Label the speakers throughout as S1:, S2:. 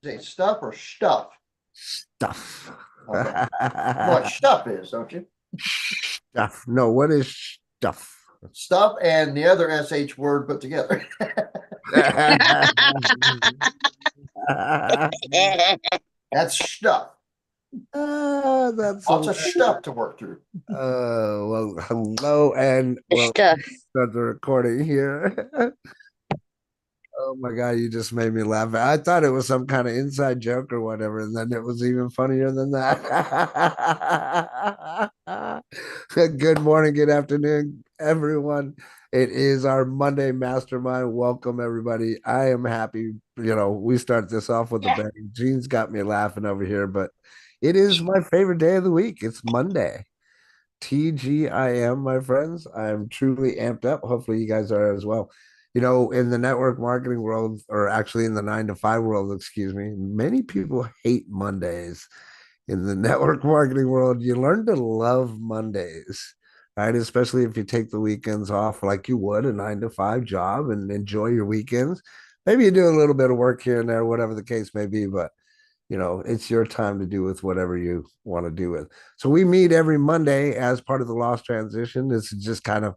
S1: Is it stuff or stuff?
S2: Stuff.
S1: Okay. You know what stuff is, don't you?
S2: Stuff. No, what is stuff?
S1: Stuff and the other SH word put together. That's stuff.
S2: That's
S1: Lots of
S2: hilarious.
S1: stuff to work through.
S2: Well, hello and
S3: The
S2: well,
S3: stuff.
S2: start the recording here. Oh my God, you just made me laugh. I thought it was some kind of inside joke or whatever, and then it was even funnier than that. Good morning, good afternoon, everyone. It is our Monday Mastermind. Welcome, everybody. I am happy. We start this off with a bang. Gene's got me laughing over here, but it is my favorite day of the week. It's Monday. TGIM, my friends. I'm truly amped up. Hopefully, you guys are as well. In the network marketing world, or actually in the 9 to 5 world, excuse me, many people hate Mondays. In the network marketing world, you learn to love Mondays, right? Especially if you take the weekends off like you would a 9 to 5 job and enjoy your weekends. Maybe you do a little bit of work here and there, whatever the case may be, but it's your time to do with whatever you want to do with. So we meet every Monday as part of the Lost Transition. This is just kind of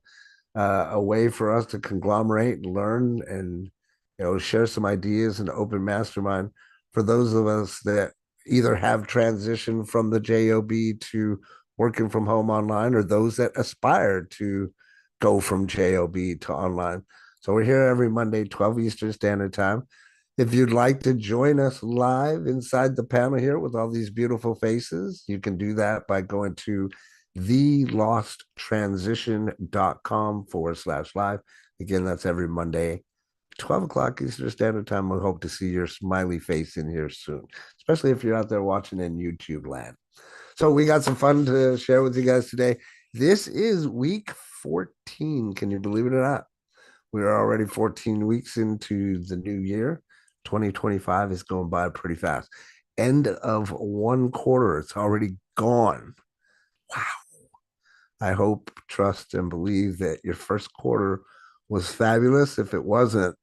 S2: a way for us to conglomerate and learn and share some ideas and open mastermind for those of us that either have transitioned from the job to working from home online, or those that aspire to go from job to online. So we're here every Monday, 12 Eastern Standard Time. If you'd like to join us live inside the panel here with all these beautiful faces, you can do that by going to thelosttransition.com/live. Again, that's every Monday, 12 o'clock Eastern Standard Time. We hope to see your smiley face in here soon, especially if you're out there watching in YouTube land. So we got some fun to share with you guys today. This is week 14. Can you believe it or not? We are already 14 weeks into the new year. 2025 is going by pretty fast. End of one quarter. It's already gone. Wow. I hope, trust, and believe that your first quarter was fabulous. If it wasn't,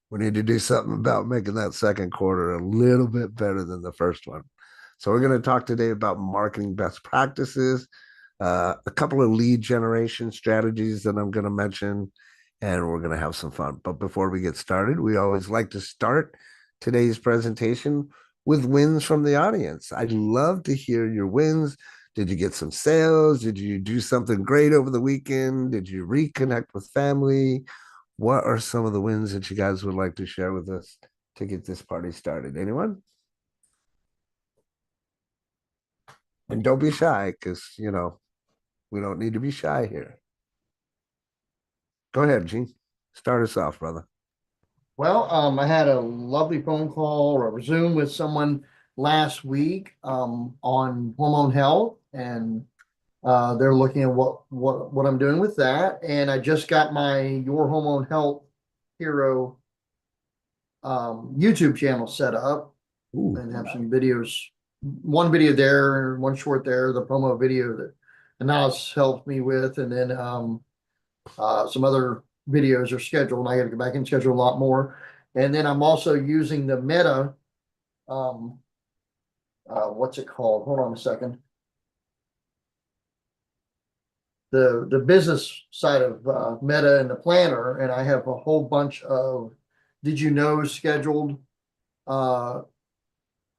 S2: we need to do something about making that second quarter a little bit better than the first one. So, we're going to talk today about marketing best practices, a couple of lead generation strategies that I'm going to mention, and we're going to have some fun. But before we get started, we always like to start today's presentation with wins from the audience. I'd love to hear your wins. Did you get some sales? Did you do something great over the weekend? Did you reconnect with family? What are some of the wins that you guys would like to share with us to get this party started? Anyone? And don't be shy, because, we don't need to be shy here. Go ahead, Gene. Start us off, brother.
S1: Well, I had a lovely phone call or Zoom with someone last week on hormone health, and they're looking at what I'm doing with that. And I just got my Your Hormone Health Hero YouTube channel set up
S2: Ooh.
S1: and have some videos. One video there, one short there, the promo video that Anas helped me with, and then some other videos are scheduled. I got to go back and schedule a lot more. And then I'm also using the Meta. What's it called? Hold on a second. The business side of Meta and the planner, and I have a whole bunch of did you know scheduled uh,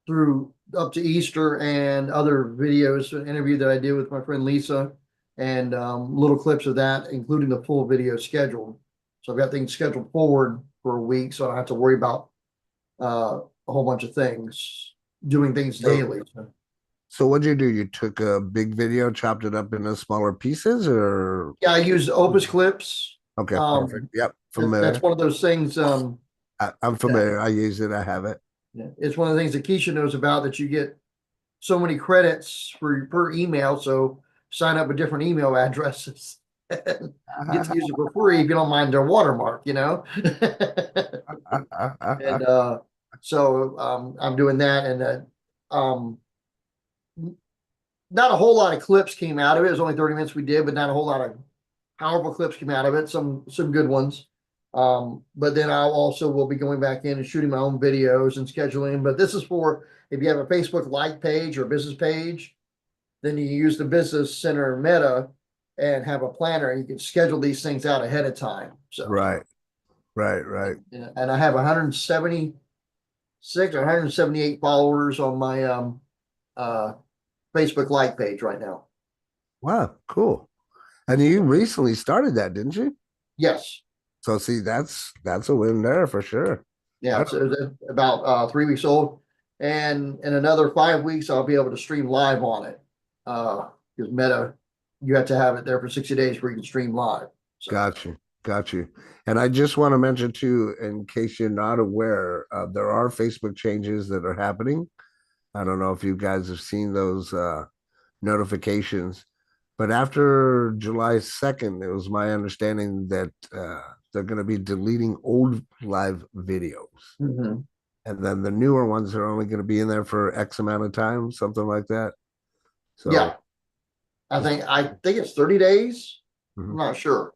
S1: through up to Easter, and other videos, an interview that I did with my friend Lisa, and little clips of that, including the full video scheduled. So I've got things scheduled forward for a week, so I don't have to worry about a whole bunch of things, doing things daily.
S2: So what'd you do? You took a big video, chopped it up into smaller pieces, or
S1: Yeah, I use Opus Clips.
S2: okay, perfect. Yep,
S1: That's
S2: familiar.
S1: one of those things.
S2: I'm familiar. I use it. I have it.
S1: Yeah, it's one of the things that Keisha knows about, that you get so many credits for per email. So sign up with different email addresses. Get to use it for free if you don't mind their watermark, and so I'm doing that, and um, not a whole lot of clips came out of it. It was only 30 minutes we did, but not a whole lot of powerful clips came out of it. Some good ones. But then I also will be going back in and shooting my own videos and scheduling. But this is for if you have a Facebook like page or business page, then you use the business center meta and have a planner and you can schedule these things out ahead of time. So,
S2: Right, right.
S1: and I have 176 or 178 followers on my uh, Facebook like page right now.
S2: Wow, cool. And you recently started that, didn't you?
S1: Yes.
S2: So see, that's a win there for sure.
S1: Yeah.
S2: I
S1: It's about 3 weeks old. And in another 5 weeks, I'll be able to stream live on it. Because Meta, you have to have it there for 60 days where you can stream live. So,
S2: got you, got you. And I just want to mention too, in case you're not aware, there are Facebook changes that are happening. I don't know if you guys have seen those notifications, but after July 2nd, it was my understanding that they're going to be deleting old live videos.
S1: mhm.
S2: And then the newer ones are only going to be in there for X amount of time, something like that.
S1: Yeah,
S2: So,
S1: I think it's 30 days. I'm
S2: mhm.
S1: not sure.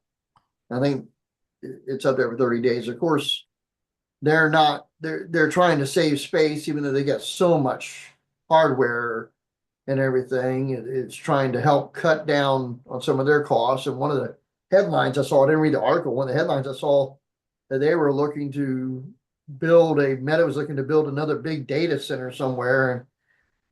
S1: I think it's up there for 30 days. Of course, they're trying to save space, even though they got so much hardware and everything. It's trying to help cut down on some of their costs. And one of the headlines I saw, I didn't read the article. One of the headlines I saw that they were looking to Meta was looking to build another big data center somewhere, and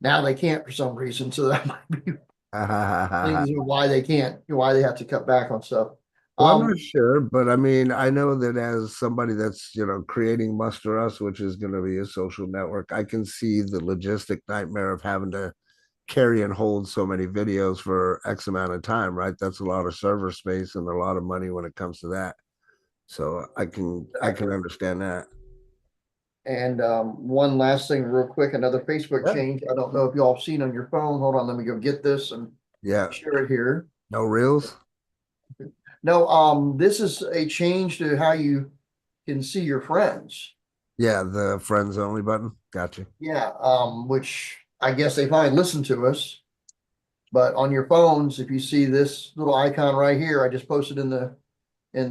S1: now they can't for some reason. So that might be things of why they can't, why they have to cut back on stuff.
S2: Well, I'm not
S1: Um,
S2: sure, but I mean, I know that as somebody that's, creating Muster Us, which is going to be a social network, I can see the logistic nightmare of having to carry and hold so many videos for X amount of time, right? That's a lot of server space and a lot of money when it comes to that. So I can understand that.
S1: and one last thing, real quick, another Facebook
S2: Yeah.
S1: change. I don't know if y'all have seen on your phone. Hold on, let me go get this and
S2: Yeah.
S1: share it here.
S2: No reels.
S1: No, this is a change to how you can see your friends.
S2: Yeah, the friends only button. Gotcha.
S1: Yeah, which I guess they finally listen to us. But on your phones, if you see this little icon right here, I just posted in the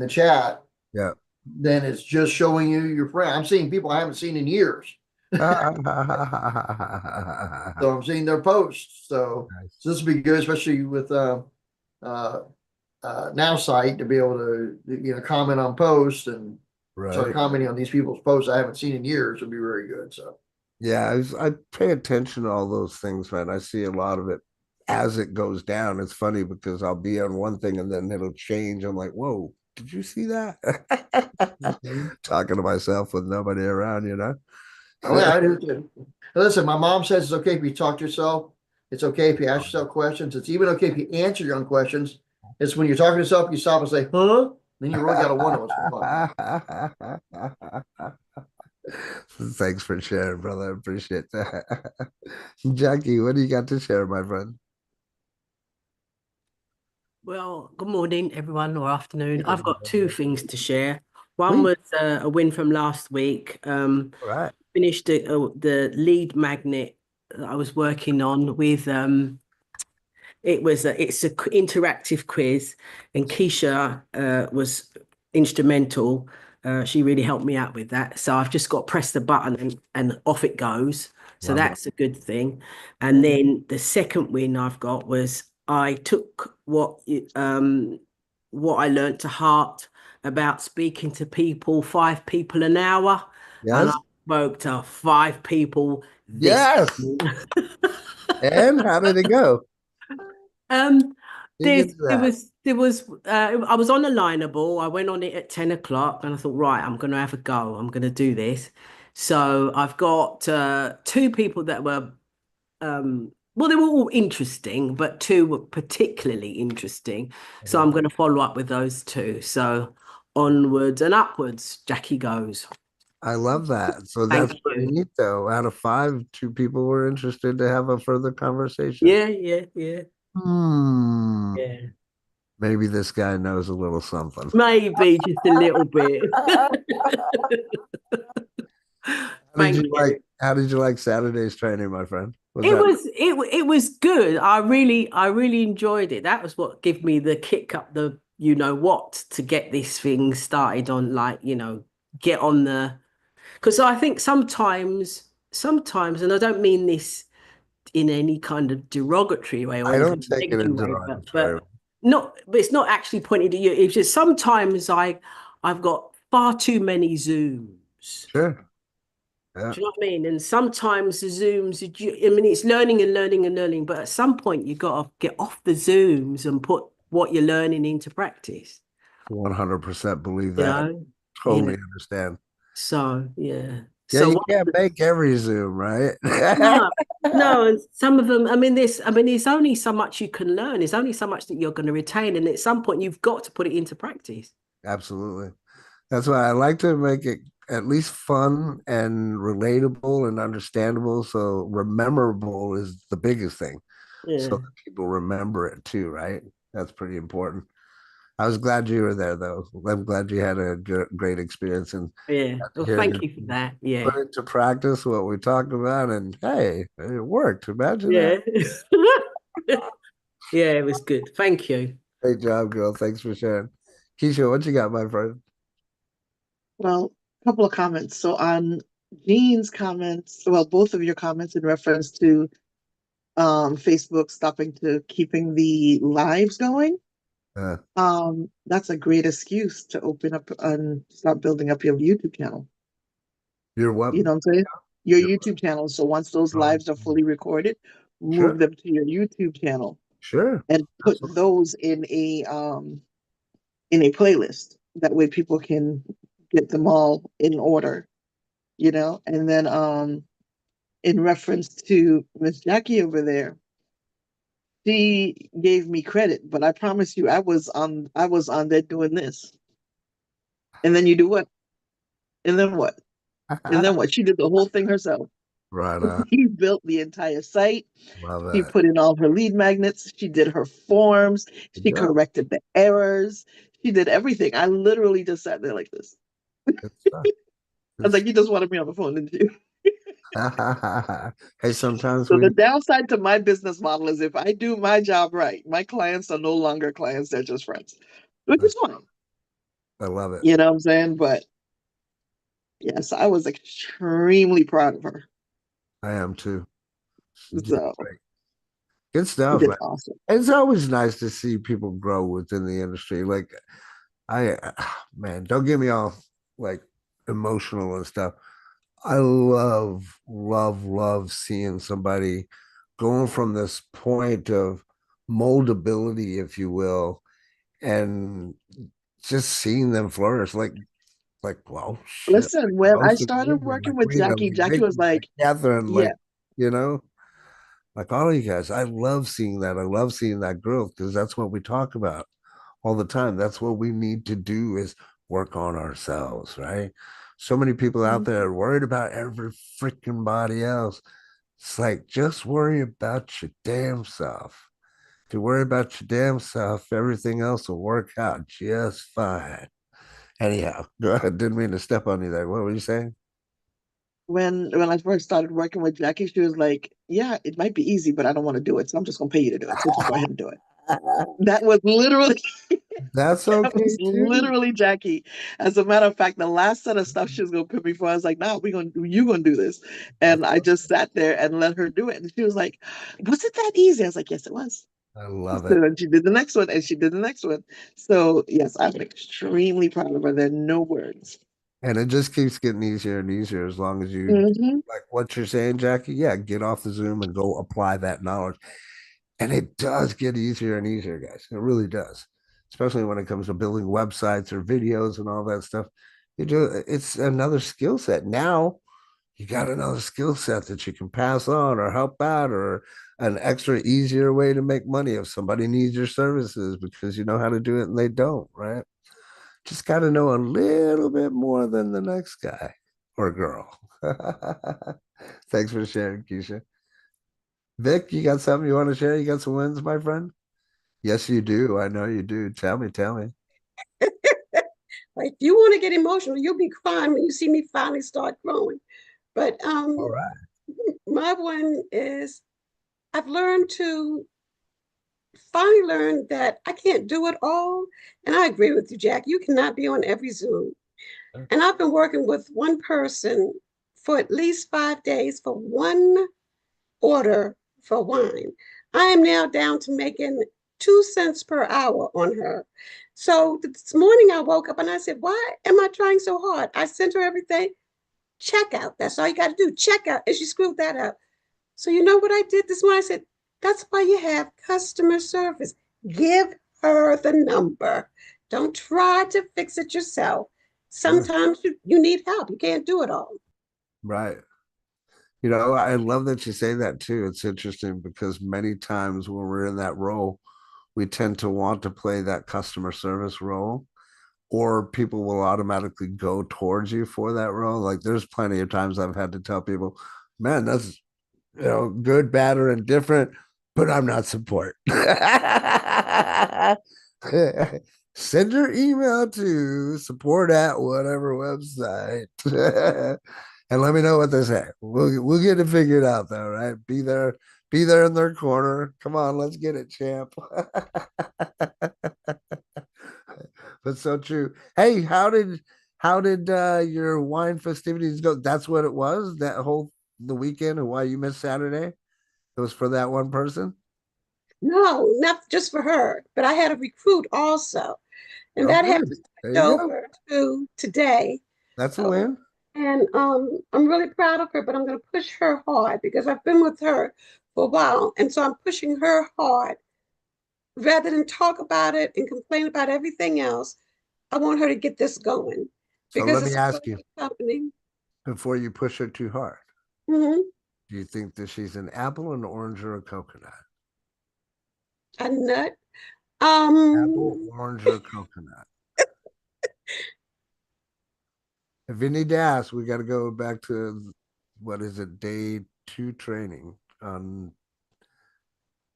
S1: chat,
S2: Yeah.
S1: then it's just showing you your friend. I'm seeing people I haven't seen in years. So I'm seeing their posts.
S2: Nice.
S1: So this would be good, especially with uh, Now Site to be able to comment on posts and start
S2: Right.
S1: commenting on these people's posts I haven't seen in years would be very good. So
S2: Yeah, I pay attention to all those things, man. I see a lot of it as it goes down. It's funny because I'll be on one thing and then it'll change. I'm like, whoa, did you see that?
S1: mhm.
S2: Talking to myself with nobody around, you know?
S1: Oh yeah, I do too. Listen, my mom says it's okay if you talk to yourself. It's okay if you ask yourself questions. It's even okay if you answer your own questions. It's when you're talking to yourself, you stop and say, huh? Then you really got to wonder what's going on.
S2: Thanks for sharing, brother. I appreciate that. Jackie, what do you got to share, my friend?
S3: Well, good morning, everyone, or afternoon.
S2: Good
S3: I've got two
S2: morning.
S3: things to share. One
S2: Sweet.
S3: was a win from last week.
S2: All right.
S3: Finished the lead magnet that I was working on with it's a interactive quiz, and Keisha was instrumental. She really helped me out with that. So I've just got to press the button and off it goes. So
S2: Love it.
S3: that's a good thing. And then the second win I've got was I took what I learned to heart about speaking to people, 5 people an hour, and I
S2: Yes.
S3: spoke to 5 people this.
S2: Yes. And how did it go?
S3: Um,
S2: Dig into that.
S3: there was I was on a lineable. I went on it at 10 o'clock and I thought, right, I'm gonna have a go. I'm gonna do this. So I've got 2 people that were well, they were all interesting, but 2 were particularly interesting. So I'm gonna follow up with those 2. So onwards and upwards, Jackie goes.
S2: I love that. So
S3: Thank
S2: that's pretty
S3: you.
S2: neat, though. Out of 5, 2 people were interested to have a further conversation.
S3: Yeah.
S2: Hmm.
S3: Yeah.
S2: Maybe this guy knows a little something.
S3: Maybe just a little bit. Thank you.
S2: How did you like Saturday's training, my friend? Was
S3: It
S2: that
S3: was it was good. I really enjoyed it. That was what gave me the kick up you know what, to get this thing started on, like, get on because I think sometimes, and I don't mean this in any kind of derogatory way or
S2: I
S3: any
S2: don't
S3: kind of
S2: take it
S3: negative
S2: in
S3: way,
S2: derogatory.
S3: but it's not actually pointed at you. It's just sometimes I've got far too many Zooms.
S2: Sure. Yeah.
S3: Do you know what I mean? And sometimes the Zooms, I mean, it's learning and learning and learning, but at some point you got to get off the Zooms and put what you're learning into practice.
S2: 100% believe
S3: You
S2: that.
S3: know, you know.
S2: Totally understand.
S3: So yeah.
S2: Yeah,
S3: So
S2: you
S3: what?
S2: can't make every Zoom, right?
S3: No, no, and some of them. I mean, there's only so much you can learn. There's only so much that you're going to retain, and at some point you've got to put it into practice.
S2: Absolutely. That's why I like to make it at least fun and relatable and understandable. So rememberable is the biggest thing. So
S3: Yeah,
S2: that people remember it too, right? That's pretty important. I was glad you were there, though. I'm glad you had a great experience and
S3: yeah.
S2: got to
S3: Well,
S2: hear
S3: thank
S2: you
S3: you for that. Yeah,
S2: put into practice what we talked about. And hey, it worked. Imagine that.
S3: yeah, yeah. It was good. Thank you.
S2: Great job, girl. Thanks for sharing. Keisha, what you got, my friend?
S4: Well, a couple of comments. So on Jean's comments, well, both of your comments in reference to Facebook stopping to keeping the lives going,
S2: Uh,
S4: that's a great excuse to open up and start building up your YouTube channel.
S2: you're what?
S4: You know what I'm saying? Your
S2: You're,
S4: YouTube channel. So once those
S2: oh,
S4: lives are fully recorded, move
S2: sure,
S4: them to your YouTube channel
S2: sure.
S4: and put
S2: Absolutely.
S4: those in a playlist. That way people can get them all in order, And then in reference to Miss Jackie over there, she gave me credit, but I promise you I was on there doing this. And then you do what? And then what? And then what? She did the whole thing herself.
S2: Right on.
S4: She built the entire site.
S2: Love
S4: She
S2: that.
S4: put in all her lead magnets. She did her forms.
S2: Good
S4: She
S2: job.
S4: corrected the errors. She did everything. I literally just sat there like this.
S2: Good stuff.
S4: I
S2: Good
S4: was like, you just wanted me on the phone, didn't you?
S2: stuff. Hey, sometimes
S4: So
S2: we,
S4: the downside to my business model is if I do my job right, my clients are no longer clients, they're just friends, which is fine.
S2: I love it.
S4: You know what I'm saying? But yes, I was extremely proud of her.
S2: I am too. She's doing
S4: So
S2: great. Good
S4: she
S2: stuff,
S4: did
S2: man.
S4: awesome.
S2: It's always nice to see people grow within the industry. Like I, man, don't get me all like emotional and stuff. I love seeing somebody going from this point of moldability, if you will, and just seeing them flourish. Well, shit, like
S4: Listen,
S2: the
S4: when I
S2: most
S4: started
S2: amazing,
S4: working
S2: like
S4: with
S2: Rita,
S4: Jackie,
S2: like
S4: Jackie was
S2: Vicky, like
S4: like,
S2: Catherine,
S4: yeah,
S2: like, you know, like all of you guys. I love seeing that. I love seeing that growth because that's what we talk about all the time. That's what we need to do is work on ourselves, right? So many people out there are worried about every freaking body else. It's like just worry about your damn self. If you worry about your damn self, everything else will work out just fine. Anyhow, go ahead. Didn't mean to step on you there. What were you saying?
S4: when I first started working with Jackie, she was like, yeah, it might be easy, but I don't want to do it. So I'm just gonna pay you to do it. So just go ahead and do it. That was literally
S2: That's
S4: that was
S2: okay too.
S4: literally Jackie. As a matter of fact, the last set of stuff she was gonna put me for, I was like, "No, you gonna do this,"
S2: That's
S4: and I just sat there and let her do it. And she was like, "Was it that easy?" I was like, "Yes, it was."
S2: I love
S4: So
S2: it.
S4: then she did the next one, and she did the next one. So yes, I'm extremely proud of her. There are no words.
S2: And it just keeps getting easier and easier as long as you
S4: Hmm.
S2: like what you're saying, Jackie. Yeah, get off the Zoom and go apply that knowledge. And it does get easier and easier, guys. It really does. Especially when it comes to building websites or videos and all that stuff. It's another skill set. Now you got another skill set that you can pass on or help out or an extra easier way to make money if somebody needs your services because you know how to do it and they don't, right? Just got to know a little bit more than the next guy or girl. Thanks for sharing, Keisha. Vic, you got something you want to share? You got some wins, my friend? Yes, you do. I know you do. Tell me, tell me.
S5: Like you want to get emotional, you'll be fine when you see me finally start growing. But
S2: All right.
S5: my one is I've learned to finally learned that I can't do it all. And I agree with you, Jack. You cannot be on every Zoom. And I've been working with one person for at least 5 days for one order for wine. I am now down to making 2 cents per hour on her. So this morning I woke up and I said, why am I trying so hard? I sent her everything. Checkout. That's all you got to do. Checkout. And she screwed that up. So you know what I did this morning? I said, that's why you have customer service. Give her the number. Don't try to fix it yourself. Sometimes you need help. You can't do it all.
S2: Right. You know, I love that you say that too. It's interesting because many times when we're in that role, we tend to want to play that customer service role, or people will automatically go towards you for that role. Like there's plenty of times I've had to tell people, man, that's, you know, good, bad, or indifferent, but I'm not support. Send your email to support at whatever website. And let me know what they say. We'll get it figured out though, right? Be there in their corner. Come on, let's get it, champ. But so true. Hey, how did your wine festivities go? That's what it was, the weekend, and why you missed Saturday? It was for that one person?
S5: No, not just for her, but I had a recruit also. And
S2: Oh,
S5: that
S2: good.
S5: happened
S2: There
S5: to
S2: you go.
S5: over to today.
S2: That's a win.
S5: And I'm really proud of her, but I'm going to push her hard because I've been with her for a while. And so I'm pushing her hard rather than talk about it and complain about everything else. I want her to get this going
S2: So
S5: because
S2: let me
S5: it's a
S2: ask
S5: really
S2: you,
S5: good company.
S2: before you push her too hard,
S5: Hmm.
S2: do you think that she's an apple, an orange, or a coconut?
S5: A nut.
S2: Apple, orange, or coconut? If you need to ask, we got to go back to, what is it, day 2 training on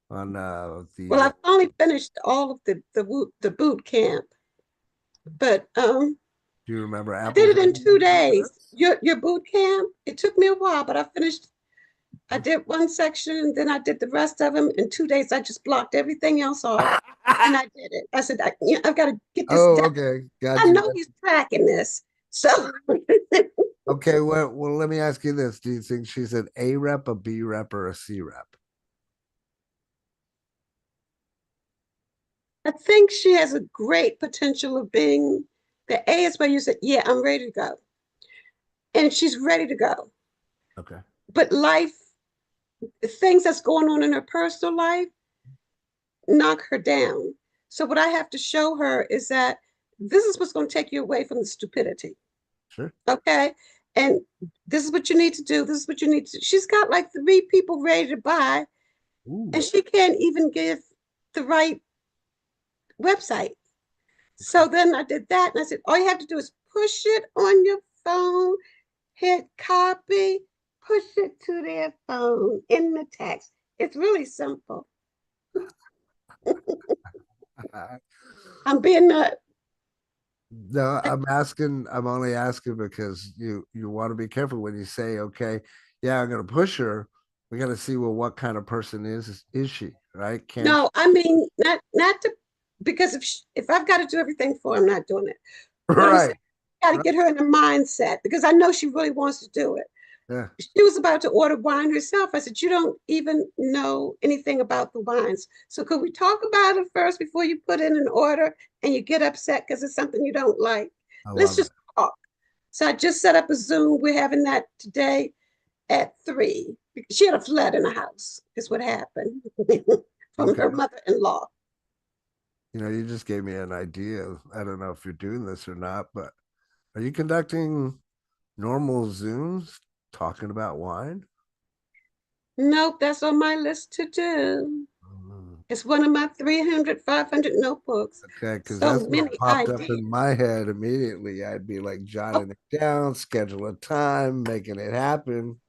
S5: Well,
S2: the
S5: I finally finished all of the boot camp, but
S2: do you remember
S5: I did
S2: apples,
S5: it in
S2: oranges,
S5: 2 days.
S2: coconuts?
S5: Your boot camp, it took me a while, but I finished. I did one section, and then I did the rest of them in 2 days. I just blocked everything else off, and I did it. I said, I've got to get this
S2: Oh,
S5: done.
S2: okay.
S5: I
S2: Got you.
S5: know he's tracking this, so
S2: Okay, well, let me ask you this. Do you think she's an A rep, a B rep, or a C rep?
S5: I think she has a great potential of being the A is where you said, yeah, I'm ready to go, and she's ready to go.
S2: Okay.
S5: But life, things that's going on in her personal life, knock her down. So what I have to show her is that this is what's going to take you away from the stupidity.
S2: Sure.
S5: Okay. And this is what you need to do. This is what you need to do. She's got like 3 people ready to buy,
S2: Ooh.
S5: and she can't even give the right website. So then I did that, and I said, all you have to do is push it on your phone, hit copy, push it to their phone in the text. It's really simple. I'm being
S2: No, I'm only asking because you want to be careful when you say, okay, yeah, I'm gonna push her. We got to see, well, what kind of person is she, right? Can she?
S5: no, I mean not to because if I've got to do everything for her, I'm not doing it. But I'm saying
S2: Right.
S5: I got to
S2: Right.
S5: get her in the mindset because I know she really wants to do it.
S2: Yeah.
S5: She was about to order wine herself. I said, you don't even know anything about the wines. So could we talk about it first before you put in an order and you get upset because it's something you don't like?
S2: I
S5: Let's
S2: love it.
S5: just talk. So I just set up a Zoom. We're having that today at 3. She had a flood in the house, is what happened from
S2: Okay.
S5: her mother-in-law.
S2: You know, you just gave me an idea. I don't know if you're doing this or not, but are you conducting normal Zooms talking about wine?
S5: Nope, that's on my list to do.
S2: Mm.
S5: It's one of my 300, 500 notebooks.
S2: Okay, because
S5: So
S2: that's what
S5: many
S2: popped up
S5: ideas.
S2: in my head immediately. I'd be like
S5: Oh,
S2: jotting it down, schedule a time, making it happen.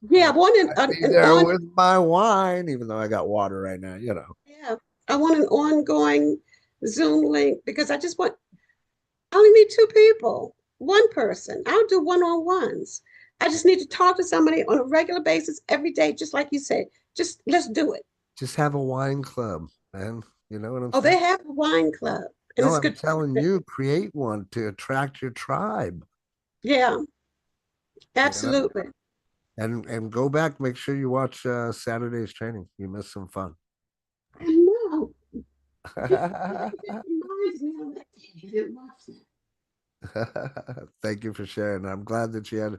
S5: yeah, I
S2: And
S5: wanted
S2: I'd be
S5: an
S2: there
S5: on.
S2: with my wine, even though I got water right now, you know.
S5: Yeah, I want an ongoing Zoom link because I only need 2 people, one person. I'll do one-on-ones. I just need to talk to somebody on a regular basis every day, just like you said. Just let's do it.
S2: Just have a wine club. And you know what I'm
S5: Oh,
S2: saying?
S5: they have a wine club, and
S2: No,
S5: it's
S2: I'm
S5: good.
S2: telling you, create one to attract your tribe,
S5: Yeah,
S2: you know,
S5: absolutely.
S2: and go back, make sure you watch Saturday's training. You missed some fun.
S5: I know. It reminds me of that. You didn't watch that.
S2: Thank you for sharing. I'm glad that you had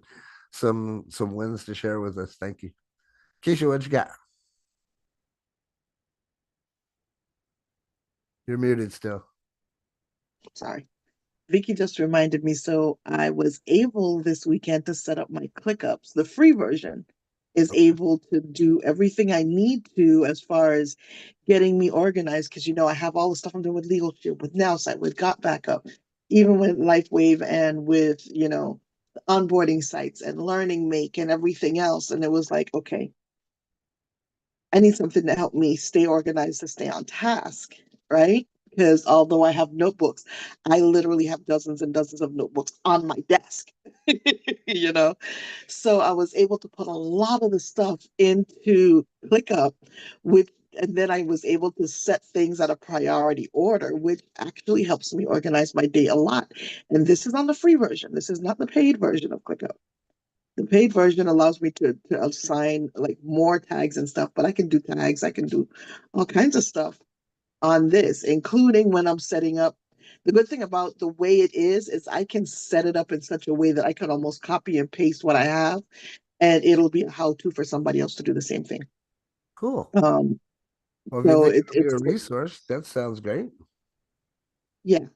S2: some wins to share with us. Thank you. Keisha, what you got? You're muted still.
S4: Sorry. Vicky just reminded me, so I was able this weekend to set up my ClickUps. The free version is able to do everything I need to as far as getting me organized, because I have all the stuff I'm doing with Legal Shield, with Nowsite, with Got Backup, even with LifeWave, and with onboarding sites and Learning Make and everything else. And it was like, okay, I need something to help me stay organized, to stay on task, right? Because although I have notebooks, I literally have dozens and dozens of notebooks on my desk, you know? So I was able to put a lot of the stuff into ClickUp with, and then I was able to set things at a priority order, which actually helps me organize my day a lot. And this is on the free version. This is not the paid version of ClickUp. The paid version allows me to assign like more tags and stuff, but I can do tags, I can do all kinds of stuff on this, including when I'm setting up. The good thing about the way it is I can set it up in such a way that I can almost copy and paste what I have, and it'll be a how-to for somebody else to do the same thing.
S2: Cool.
S4: Um,
S2: Well, if you
S4: so
S2: think it'll be
S4: it's
S2: a resource, that sounds great.
S4: yeah.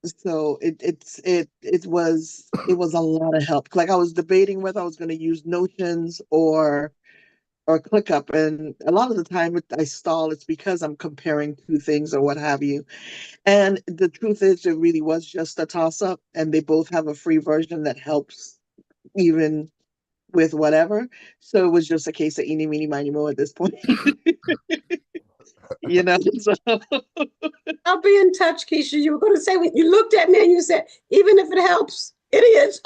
S4: So it was a lot of help. Like I was debating whether I was going to use Notions or ClickUp, and a lot of the time I stall. It's because I'm comparing two things or what have you. And the truth is, it really was just a toss up, and they both have a free version that helps even with whatever. So it was just a case of eeny, meeny, miny, mo at this point. So
S5: I'll be in touch, Keisha. You were going to say when you looked at me and you said, even if it helps, idiots,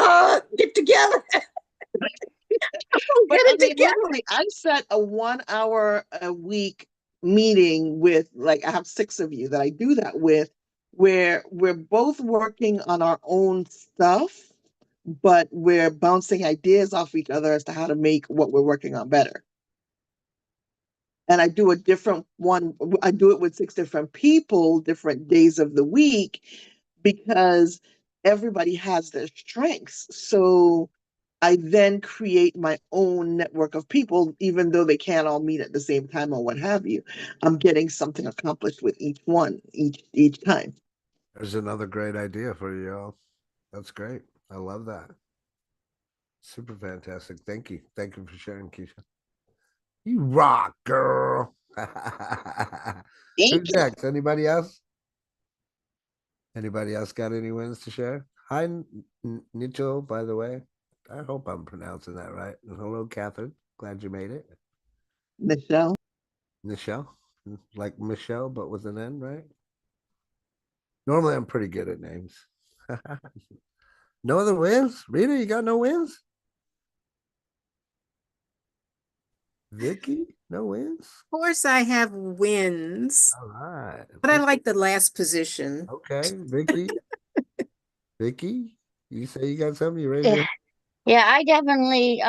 S5: get together.
S4: but
S5: Get
S4: I
S5: it
S4: mean,
S5: together.
S4: literally, I set a 1 hour a week meeting with, like, I have 6 of you that I do that with, where we're both working on our own stuff, but we're bouncing ideas off each other as to how to make what we're working on better. And I do a different one. I do it with 6 different people, different days of the week, because everybody has their strengths. So I then create my own network of people, even though they can't all meet at the same time or what have you. I'm getting something accomplished with each one, each time.
S2: There's another great idea for you all. That's great. I love that. Super fantastic. Thank you. Thank you for sharing, Keisha. You rock, girl.
S4: Thank
S2: Who's
S4: you.
S2: next? Anybody else? Anybody else got any wins to share? Hi, Nicho, by the way. I hope I'm pronouncing that right. And hello, Catherine. Glad you made it.
S4: Michelle.
S2: Michelle, like Michelle, but with an N, right? Normally, I'm pretty good at names. No other wins? Rita, you got no wins? Vicky, no wins?
S6: Of course, I have wins,
S2: All right.
S6: but I like the last position.
S2: Okay, Vicky. Vicky, you say you got something? You raise your
S7: Yeah, yeah, I definitely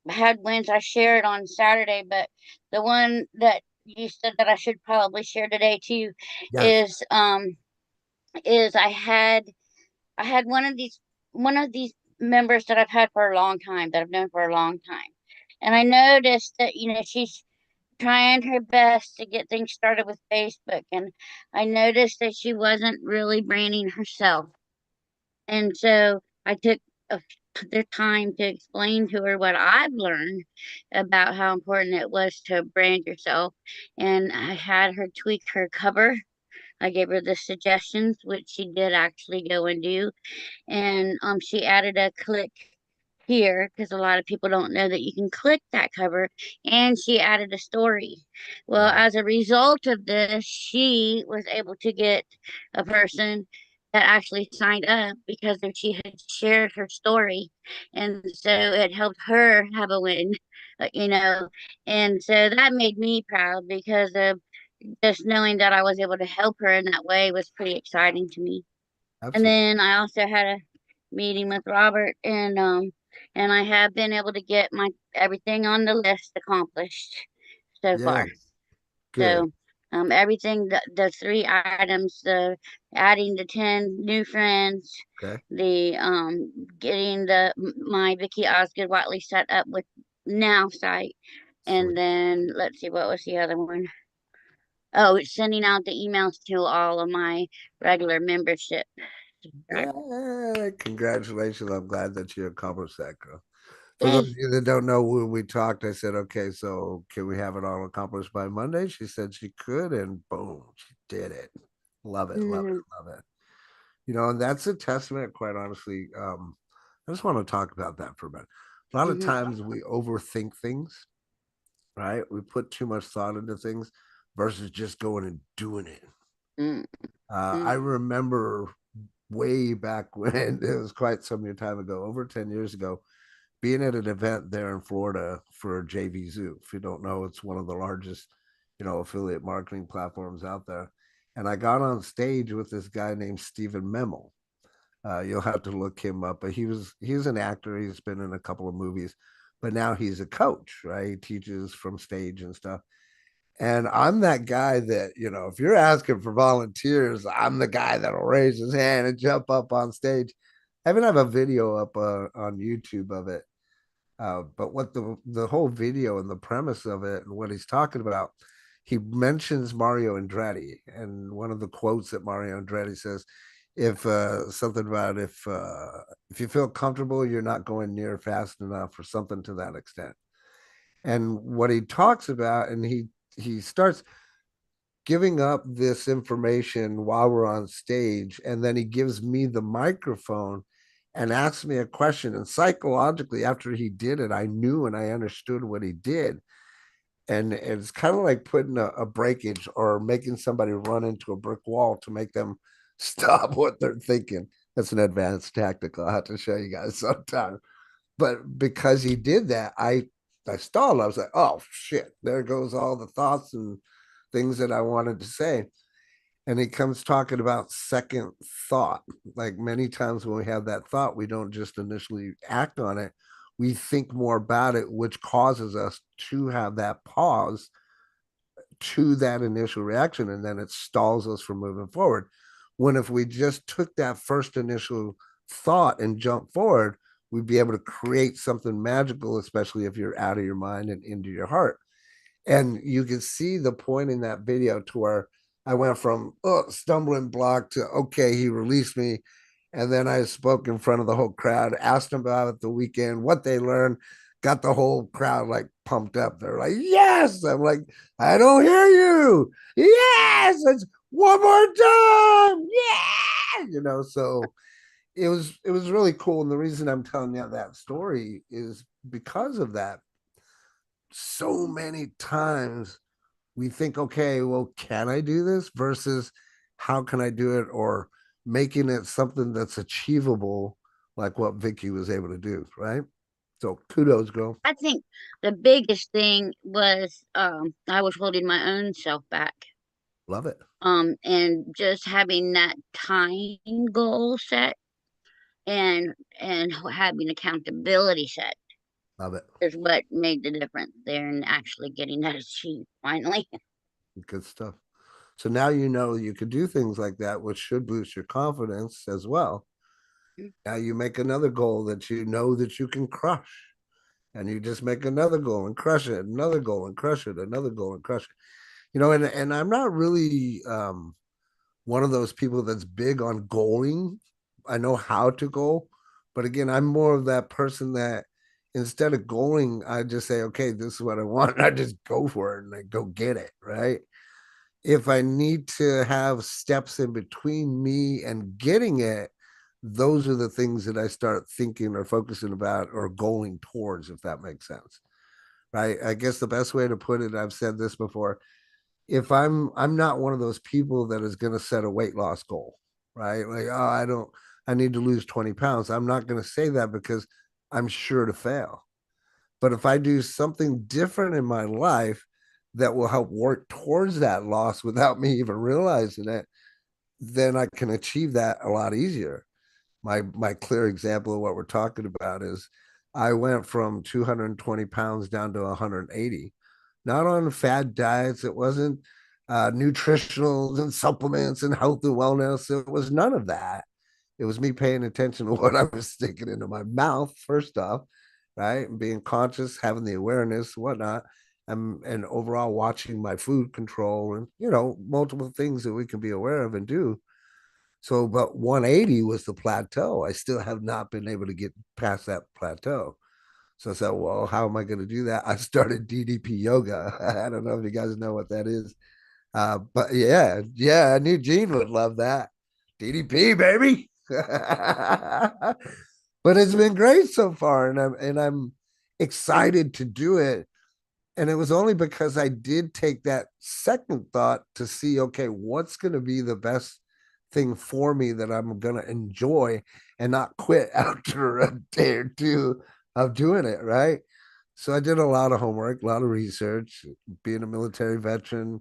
S7: had wins. I shared on Saturday, but the one that you said that I should probably share today too
S2: yes.
S7: is I had one of these members that I've had for a long time, that I've known for a long time. And I noticed that, she's trying her best to get things started with Facebook, and I noticed that she wasn't really branding herself. And so I took the time to explain to her what I've learned about how important it was to brand yourself. And I had her tweak her cover. I gave her the suggestions, which she did actually go and do. And she added a click here, because a lot of people don't know that you can click that cover, and she added a story. Well, as a result of this, she was able to get a person that actually signed up because if she had shared her story, and so it helped her have a win, uh, you know and so that made me proud because of just knowing that I was able to help her in that way was pretty exciting to me. And
S2: Absolutely.
S7: then I also had a meeting with Robert, and I have been able to get my everything on the list accomplished so far.
S2: Yes. Good.
S7: So everything, the 3 items, the adding the 10 new friends,
S2: Okay.
S7: the getting my Vicky Osgood Watley set up with Now site, and
S2: Sweet.
S7: then let's see, what was the other one? Oh, it's sending out the emails to all of my regular membership.
S2: Yeah, congratulations. I'm glad that you accomplished that, girl. For those
S7: Yay.
S2: of you that don't know, when we talked, I said, okay, so can we have it all accomplished by Monday? She said she could, and boom, she did it. Love it, love
S7: Mhm.
S2: it, love it. And that's a testament, quite honestly. I just want to talk about that for a minute. A lot of
S7: Mhm.
S2: times we overthink things, right? We put too much thought into things versus just going and doing it.
S7: Mm.
S2: I
S7: Mm.
S2: remember way back when it was quite some time ago, over 10 years ago, being at an event there in Florida for JV Zoo. If you don't know, it's one of the largest, affiliate marketing platforms out there. And I got on stage with this guy named Stephen Memel. You'll have to look him up, but he's an actor. He's been in a couple of movies, but now he's a coach, right? He teaches from stage and stuff. And I'm that guy that, if you're asking for volunteers, I'm the guy that'll raise his hand and jump up on stage. I even have a video up on YouTube of it. But what the whole video and the premise of it and what he's talking about, he mentions Mario Andretti, and one of the quotes that Mario Andretti says, if something about if you feel comfortable, you're not going near fast enough, or something to that extent. And what he talks about, and he starts giving up this information while we're on stage, and then he gives me the microphone and asks me a question. And psychologically, after he did it, I knew and I understood what he did. And it's kind of like putting a breakage or making somebody run into a brick wall to make them stop what they're thinking. That's an advanced tactic. I'll have to show you guys sometime. But because he did that, I stalled. I was like, oh shit, there goes all the thoughts and things that I wanted to say. And he comes talking about second thought. Like, many times when we have that thought, we don't just initially act on it. We think more about it, which causes us to have that pause to that initial reaction. And then it stalls us from moving forward. When if we just took that first initial thought and jump forward, we'd be able to create something magical, especially if you're out of your mind and into your heart. And you can see the point in that video to where I went from stumbling block to okay, he released me. And then I spoke in front of the whole crowd, asked them about it the weekend, what they learned, got the whole crowd like pumped up. They're like, yes. I'm like, I don't hear you. Yes, it's one more time. Yeah. So it was really cool. And the reason I'm telling you that story is because of that. So many times we think, okay, well, can I do this versus how can I do it, or making it something that's achievable, like what Vicky was able to do, right? So kudos, girl.
S7: I think the biggest thing was I was holding my own self back.
S2: Love it.
S7: And just having that time goal set and having accountability set
S2: Love it.
S7: is what made the difference there and actually getting that achieved finally.
S2: Good stuff. So now you could do things like that, which should boost your confidence as well. Now you make another goal that you know that you can crush, and you just make another goal and crush it, another goal and crush it, another goal and crush it. And I'm not really one of those people that's big on goaling. I know how to goal, but again, I'm more of that person that instead of goaling, I just say, okay, this is what I want. I just go for it and I go get it, right? If I need to have steps in between me and getting it, those are the things that I start thinking or focusing about or going towards, if that makes sense. Right. I guess the best way to put it, I've said this before, if I'm not one of those people that is going to set a weight loss goal, right? Like, I need to lose 20 pounds. I'm not going to say that because I'm sure to fail. But if I do something different in my life that will help work towards that loss without me even realizing it, then I can achieve that a lot easier. My clear example of what we're talking about is I went from 220 pounds down to 180, not on fad diets. It wasn't nutritionals and supplements and health and wellness. It was none of that. It was me paying attention to what I was sticking into my mouth, first off, right? And being conscious, having the awareness, whatnot, and overall watching my food control and, multiple things that we can be aware of and do. So, but 180 was the plateau. I still have not been able to get past that plateau. So I said, well, how am I going to do that? I started DDP yoga. I don't know if you guys know what that is. But yeah, I knew Gene would love that. DDP, baby. But it's been great so far, and I'm excited to do it. And it was only because I did take that second thought to see, okay, what's going to be the best thing for me that I'm going to enjoy and not quit after a day or two of doing it, right? So I did a lot of homework, a lot of research. Being a military veteran,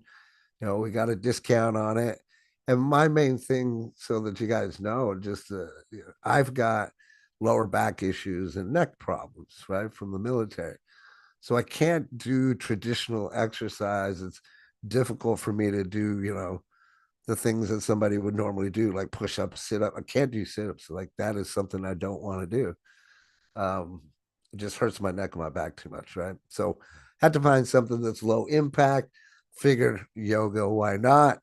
S2: we got a discount on it. And my main thing, so that you guys know, just I've got lower back issues and neck problems, right, from the military. So I can't do traditional exercise. It's difficult for me to do, the things that somebody would normally do, like push up, sit up. I can't do sit ups. Like that is something I don't want to do. It just hurts my neck and my back too much, right? So had to find something that's low impact. Figured yoga, why not?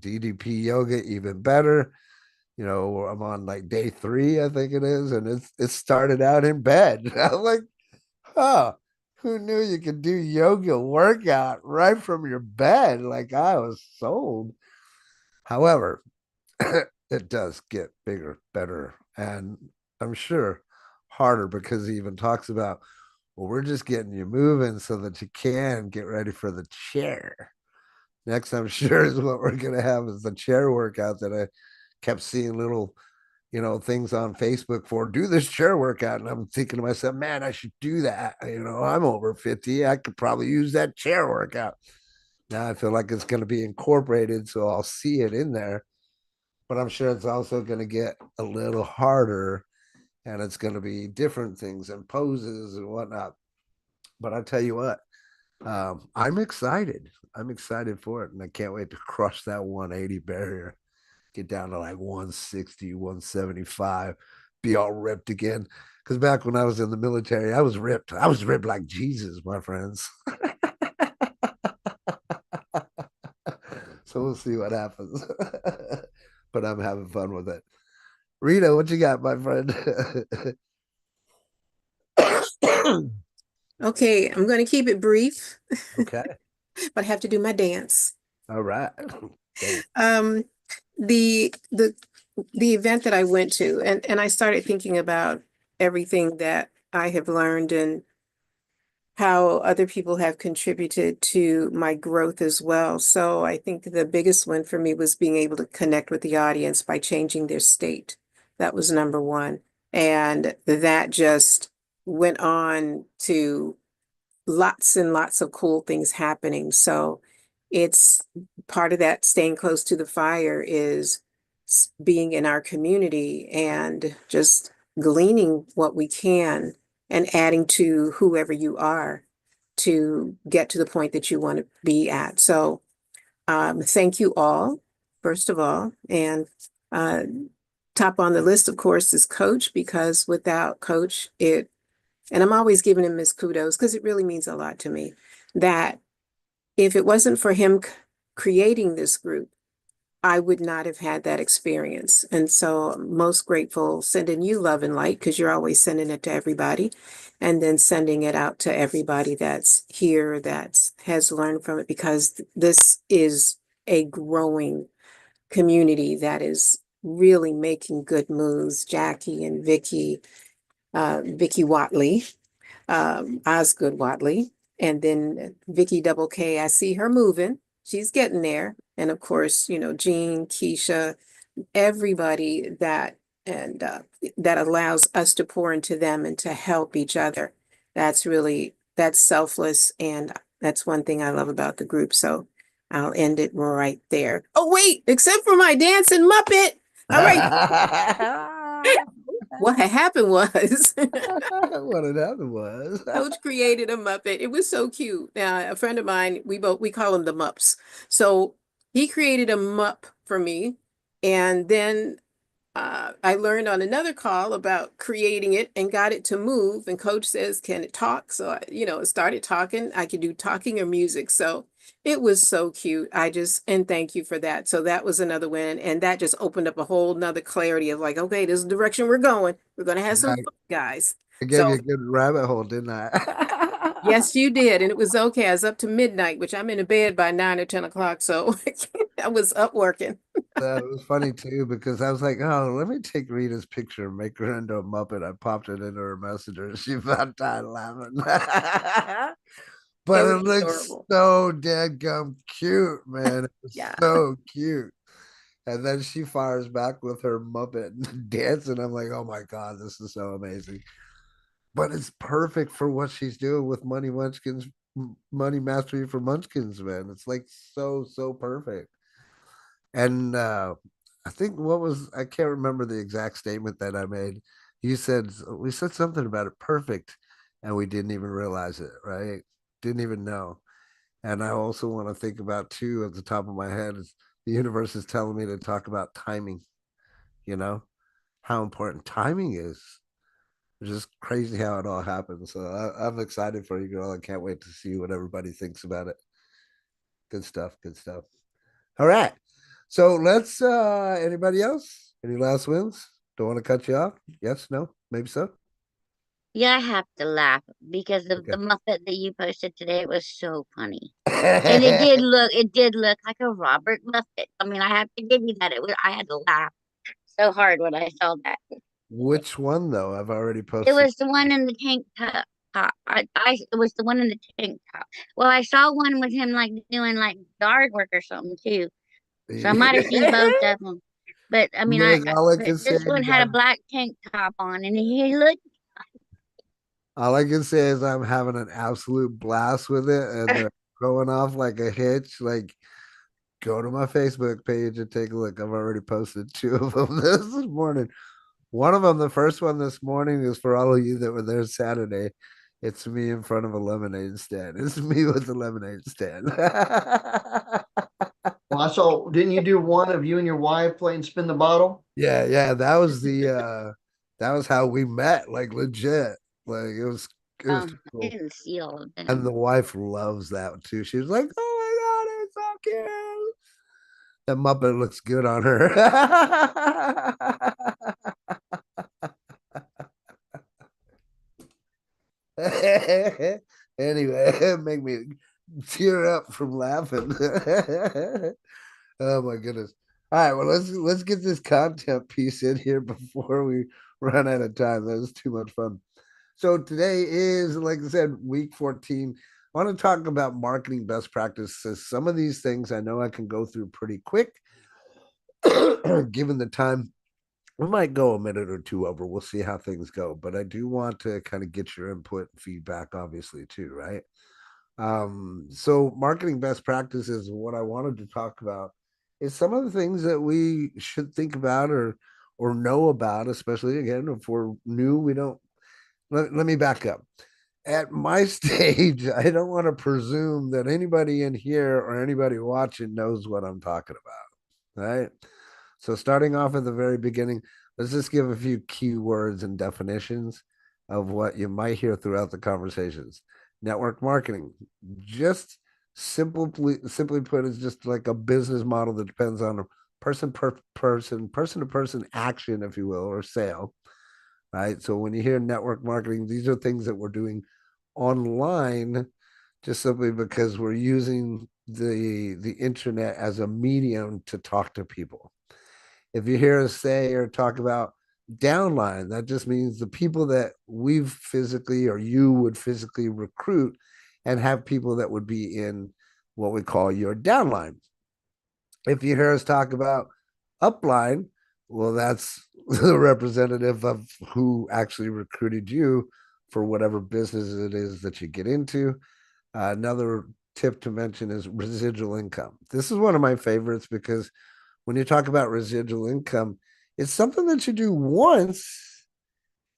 S2: DDP yoga, even better. I'm on like day 3, I think it is, and it started out in bed. I'm like, huh, who knew you could do yoga workout right from your bed? Like I was sold. However, it does get bigger, better, and I'm sure harder because he even talks about, well, we're just getting you moving so that you can get ready for the chair. Next, I'm sure is what we're gonna have is the chair workout that I kept seeing little, things on Facebook for do this chair workout. And I'm thinking to myself, man, I should do that. I'm over 50. I could probably use that chair workout. Now I feel like it's going to be incorporated, so I'll see it in there. But I'm sure it's also going to get a little harder, and it's going to be different things and poses and whatnot. But I tell you what, I'm excited. I'm excited for it, and I can't wait to crush that 180 barrier, get down to like 160, 175, be all ripped again. Because back when I was in the military, I was ripped. I was ripped like Jesus, my friends. So we'll see what happens. But I'm having fun with it. Rita, what you got, my friend?
S6: Okay, I'm going to keep it brief,
S2: Okay.
S6: but I have to do my dance.
S2: All right.
S6: Um, the event that I went to, and I started thinking about everything that I have learned and how other people have contributed to my growth as well. So I think the biggest one for me was being able to connect with the audience by changing their state. That was number one. And that just went on to lots and lots of cool things happening. So it's part of that staying close to the fire is being in our community and just gleaning what we can and adding to whoever you are to get to the point that you want to be at. So thank you all, first of all. And uh, top on the list, of course, is Coach, because without Coach, and I'm always giving him his kudos because it really means a lot to me, that if it wasn't for him creating this group, I would not have had that experience. And so I'm most grateful, sending you love and light because you're always sending it to everybody, and then sending it out to everybody that's here that has learned from it, because this is a growing community that is really making good moves. Jackie and Vicky Watley, Osgood Watley, and then Vicky Double K. I see her moving. She's getting there. And of course, Jean, Keisha, everybody that allows us to pour into them and to help each other. That's selfless, and That's one thing I love about the group. So I'll end it right there. Oh, wait, except for my dancing Muppet. All right. What had happened was
S2: What had happened was
S6: Coach created a Muppet. It was so cute. Now, a friend of mine, we call him the Mups. So he created a Mupp for me. And then I learned on another call about creating it and got it to move. And coach says, can it talk? So it started talking. I could do talking or music. So it was so cute. And thank you for that. So that was another win. And that just opened up a whole nother clarity of like, okay, this is the direction we're going. We're going to have some fun, guys.
S2: I gave you
S6: So
S2: a good rabbit hole, didn't I?
S6: yes, you did. And it was okay. I was up to midnight, which I'm in bed by 9 or 10 o'clock. So I was up working.
S2: That was funny too because I was like, "Oh, let me take Rita's picture and make her into a Muppet." I popped it into her messenger. She about died laughing, but
S6: It was
S2: it looks
S6: adorable.
S2: so dadgum cute, man. It was
S6: Yeah.
S2: so cute. And then she fires back with her Muppet dance, and I'm like, "Oh my god, this is so amazing!" But it's perfect for what she's doing with Money Munchkins, Money Mastery for Munchkins, man. It's like so perfect. And I think I can't remember the exact statement that I made. You said we said something about it perfect, and we didn't even realize it, right? Didn't even know. And I also want to think about too at the top of my head is the universe is telling me to talk about timing, you know, how important timing is. It's just crazy how it all happens. So I'm excited for you, girl. I can't wait to see what everybody thinks about it. Good stuff. Good stuff. All right. So let's anybody else? Any last wins? Don't want to cut you off. Yes, no, maybe so.
S7: Yeah, I have to laugh because the
S2: Okay.
S7: Muppet that you posted today was so funny. And it did look like a Robert Muppet. I mean, I have to give you that. I had to laugh so hard when I saw that.
S2: Which one though? I've already
S7: It
S2: posted.
S7: was the one in the tank top. It was the one in the tank top. Well, I saw one with him like doing like yard work or something too. So I might have seen both of them. But I mean,
S2: Look, all I
S7: but
S2: can say
S7: this one
S2: is
S7: had a black tank top on, and he looked.
S2: all I can say is I'm having an absolute blast with it, and they're going off like a hitch. Like, go to my Facebook page and take a look. I've already posted two of them this morning. One of them, the first one this morning, is for all of you that were there Saturday. It's me in front of a lemonade stand. It's me with the lemonade stand.
S1: Well, I saw, didn't you do one of you and your wife playing spin the bottle?
S2: Yeah, that was how we met, like legit. Like it was
S7: I
S2: cool.
S7: didn't see all of
S2: And
S7: them.
S2: the wife loves that too. She was like, "Oh my god, it's so cute." That Muppet looks good on her. Anyway, make me tear up from laughing. Oh my goodness. All right, well let's get this content piece in here before we run out of time. That was too much fun. So today is, like I said, week 14. I want to talk about marketing best practices. Some of these things I know I can go through pretty quick, given the time. We might go a minute or two over. We'll see how things go. But I do want to kind of get your input and feedback, obviously, too, right? So marketing best practices, what I wanted to talk about is some of the things that we should think about or know about, especially again, if we're new, we don't let me back up. At my stage, I don't want to presume that anybody in here or anybody watching knows what I'm talking about. Right. So starting off at the very beginning, let's just give a few keywords and definitions of what you might hear throughout the conversations. Network marketing, just simply put, is just like a business model that depends on a person to person action, if you will, or sale. Right. So when you hear network marketing, these are things that we're doing online just simply because we're using the internet as a medium to talk to people. If you hear us say or talk about downline, that just means the people that we've physically or you would physically recruit and have people that would be in what we call your downline. If you hear us talk about upline, well, that's the representative of who actually recruited you for whatever business it is that you get into. Another tip to mention is residual income. This is one of my favorites because when you talk about residual income, it's something that you do once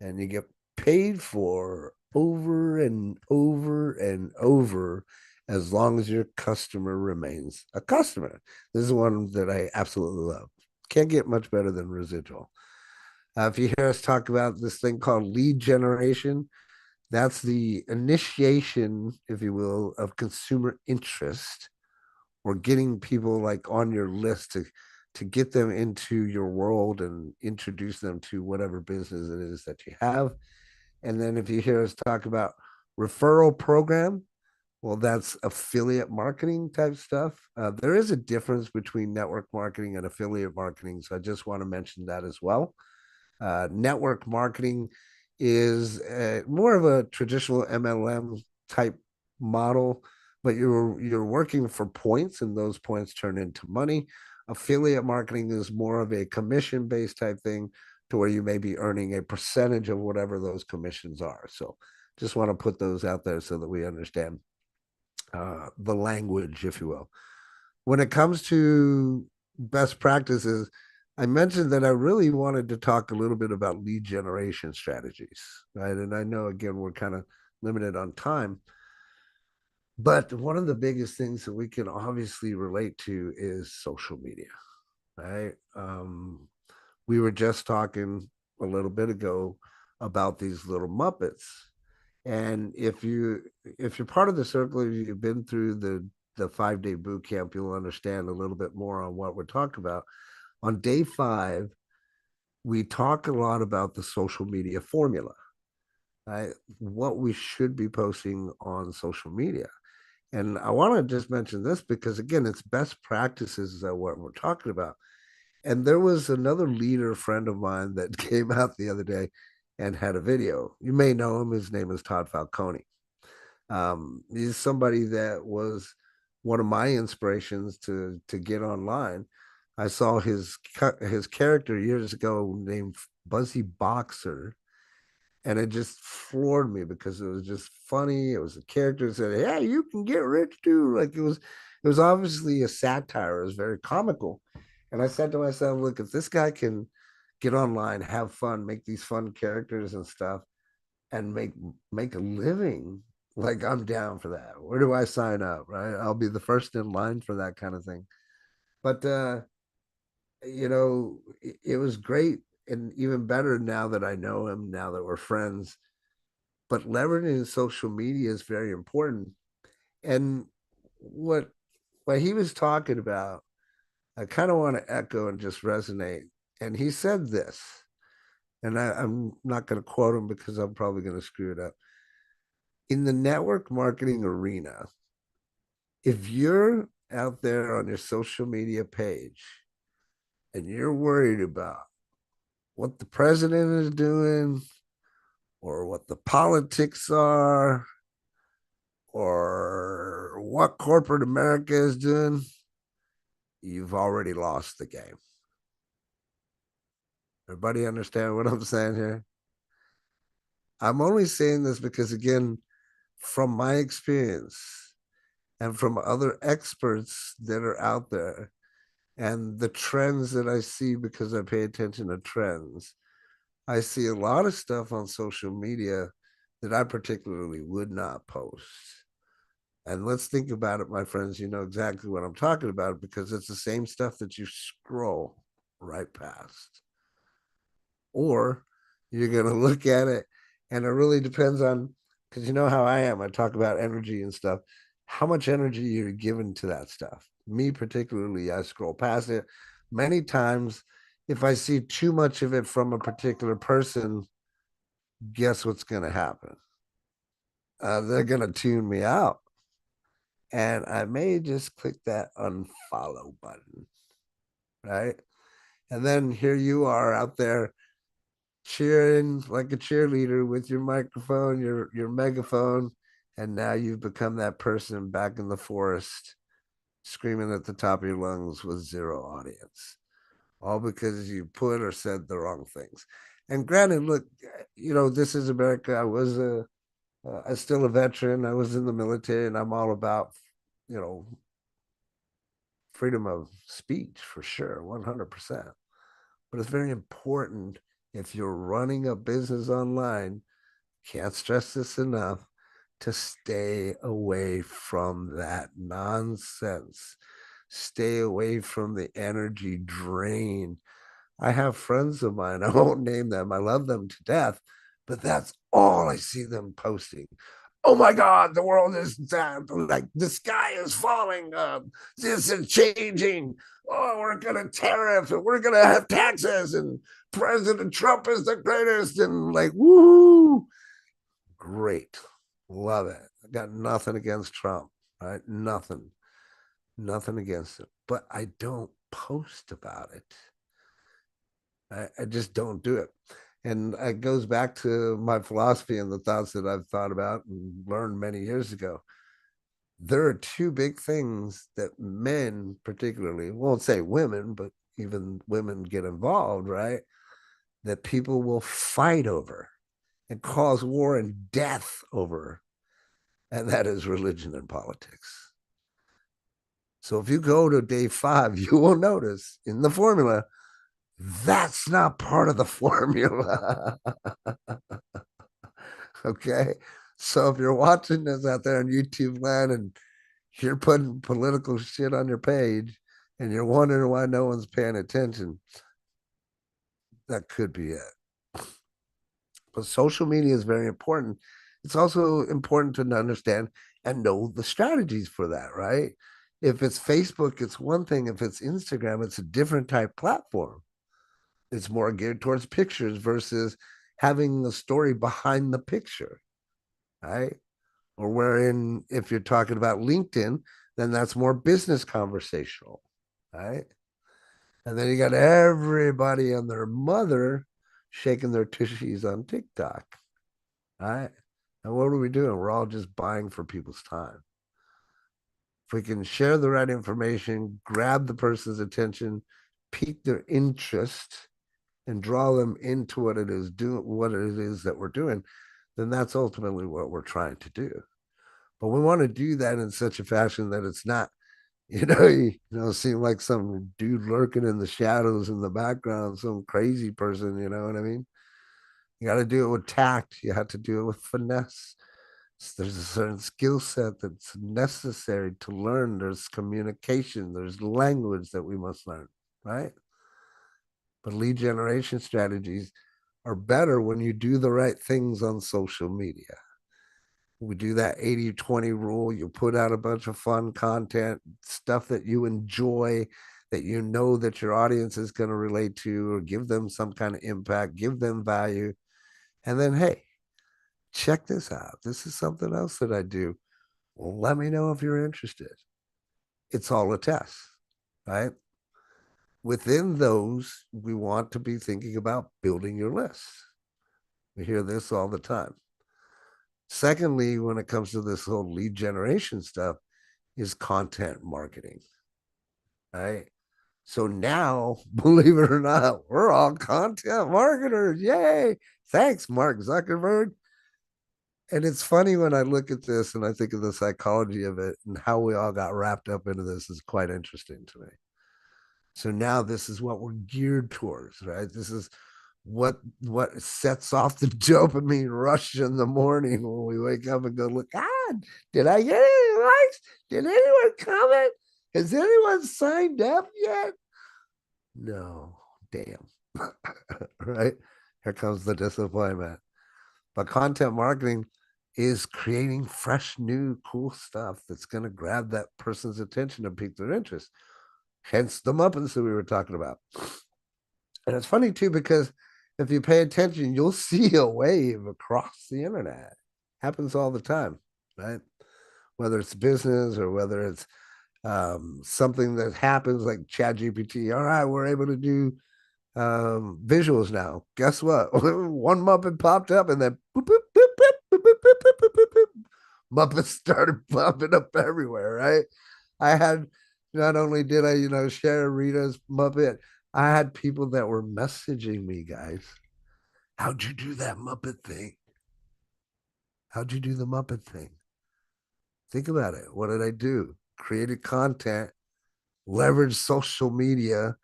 S2: and you get paid for over and over and over as long as your customer remains a customer. This is one that I absolutely love. Can't get much better than residual. If you hear us talk about this thing called lead generation, that's the initiation, if you will, of consumer interest or getting people like on your list to get them into your world and introduce them to whatever business it is that you have. And then if you hear us talk about referral program, well, that's affiliate marketing type stuff. There is a difference between network marketing and affiliate marketing. So I just want to mention that as well. Network marketing is more of a traditional MLM type model, but you're working for points, and those points turn into money. Affiliate marketing is more of a commission based type thing, to where you may be earning a percentage of whatever those commissions are. So, just want to put those out there so that we understand the language, if you will. When it comes to best practices, I mentioned that I really wanted to talk a little bit about lead generation strategies, right? And I know, again, we're kind of limited on time, but one of the biggest things that we can obviously relate to is social media, right? We were just talking a little bit ago about these little Muppets. And if you're part of the circle, if you've been through the 5-day boot camp, you'll understand a little bit more on what we're talking about. On day 5, we talk a lot about the social media formula, right? What we should be posting on social media. And I want to just mention this because, again, it's best practices that what we're talking about. And there was another leader friend of mine that came out the other day and had a video. You may know him. His name is Todd Falcone. He's somebody that was one of my inspirations to get online. I saw his character years ago named Buzzy Boxer, and it just floored me because it was just funny. It was a character that said, "Yeah, you can get rich too." Like it was obviously a satire. It was very comical, and I said to myself, "Look, if this guy can get online, have fun, make these fun characters and stuff, and make a living, like I'm down for that. Where do I sign up?" Right? I'll be the first in line for that kind of thing. But it was great, and even better now that I know him, now that we're friends. But leveraging social media is very important. And what he was talking about, I kind of want to echo and just resonate. And he said this, and I'm not going to quote him because I'm probably going to screw it up. In the network marketing arena, if you're out there on your social media page and you're worried about what the president is doing or what the politics are or what corporate America is doing, you've already lost the game. Everybody understand what I'm saying here? I'm only saying this because, again, from my experience and from other experts that are out there and the trends that I see, because I pay attention to trends, I see a lot of stuff on social media that I particularly would not post. And let's think about it, my friends. You know exactly what I'm talking about because it's the same stuff that you scroll right past. Or you're going to look at it, and it really depends on, because you know how I am. I talk about energy and stuff. How much energy you're given to that stuff. Me, particularly, I scroll past it. Many times, if I see too much of it from a particular person, guess what's going to happen? They're going to tune me out. And I may just click that unfollow button, right? And then here you are out there cheering like a cheerleader with your microphone, your megaphone, and now you've become that person back in the forest screaming at the top of your lungs with zero audience, all because you put or said the wrong things. And granted, look, this is America. I was a I'm still a veteran. I was in the military, and I'm all about, you know, freedom of speech for sure, 100%. But it's very important if you're running a business online, can't stress this enough, to stay away from that nonsense. Stay away from the energy drain. I have friends of mine, I won't name them, I love them to death, but that's all I see them posting. Oh my God, the world is like the sky is falling. This is changing. Oh, we're gonna tariff and we're gonna have taxes, and President Trump is the greatest, and like, woo, great, love it. I got nothing against Trump, right? Nothing against it, but I don't post about it. I just don't do it. And it goes back to my philosophy and the thoughts that I've thought about and learned many years ago. There are two big things that men, particularly, won't say women, but even women get involved, right? That people will fight over and cause war and death over. And that is religion and politics. So if you go to day 5, you will notice in the formula, that's not part of the formula. Okay. So if you're watching this out there on YouTube land and you're putting political shit on your page and you're wondering why no one's paying attention, that could be it. But social media is very important. It's also important to understand and know the strategies for that, right? If it's Facebook, it's one thing. If it's Instagram, it's a different type platform. It's more geared towards pictures versus having the story behind the picture, right? Or wherein, if you're talking about LinkedIn, then that's more business conversational, right? And then you got everybody and their mother shaking their tushies on TikTok, right? And what are we doing? We're all just buying for people's time. If we can share the right information, grab the person's attention, pique their interest, and draw them into what it is that we're doing, then that's ultimately what we're trying to do. But we want to do that in such a fashion that it's not, seem like some dude lurking in the shadows in the background, some crazy person, you know what I mean? You got to do it with tact. You have to do it with finesse. There's a certain skill set that's necessary to learn. There's communication, there's language that we must learn, right? But lead generation strategies are better when you do the right things on social media. We do that 80-20 rule. You put out a bunch of fun content, stuff that you enjoy, that you know that your audience is going to relate to, or give them some kind of impact, give them value. And then, hey, check this out. This is something else that I do. Well, let me know if you're interested. It's all a test, right? Within those, we want to be thinking about building your list. We hear this all the time. Secondly, when it comes to this whole lead generation stuff, is content marketing, right? So now, believe it or not, we're all content marketers. Yay. Thanks, Mark Zuckerberg. And it's funny when I look at this and I think of the psychology of it and how we all got wrapped up into this is quite interesting to me. So now this is what we're geared towards, right? This is what sets off the dopamine rush in the morning when we wake up and go, look, God, did I get any likes? Did anyone comment? Has anyone signed up yet? No, damn. Right? Here comes the disappointment. But content marketing is creating fresh, new, cool stuff that's going to grab that person's attention and pique their interest. Hence the Muppets that we were talking about. And it's funny too, because if you pay attention, you'll see a wave across the internet. Happens all the time, right? Whether it's business or whether it's something that happens like ChatGPT. All right, we're able to do visuals now. Guess what? One Muppet popped up and then boop, boop, boop, boop, boop, boop, boop, boop, boop, boop. Muppets started popping up everywhere, right? I had, not only did I, share Rita's Muppet, I had people that were messaging me, guys. How'd you do that Muppet thing? How'd you do the Muppet thing? Think about it. What did I do? Created content, leveraged social media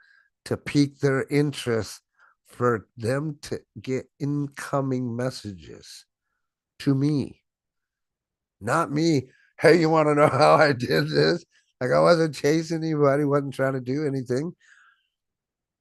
S2: to pique their interest for them to get incoming messages to me, not me. Hey, you want to know how I did this? Like, I wasn't chasing anybody, wasn't trying to do anything.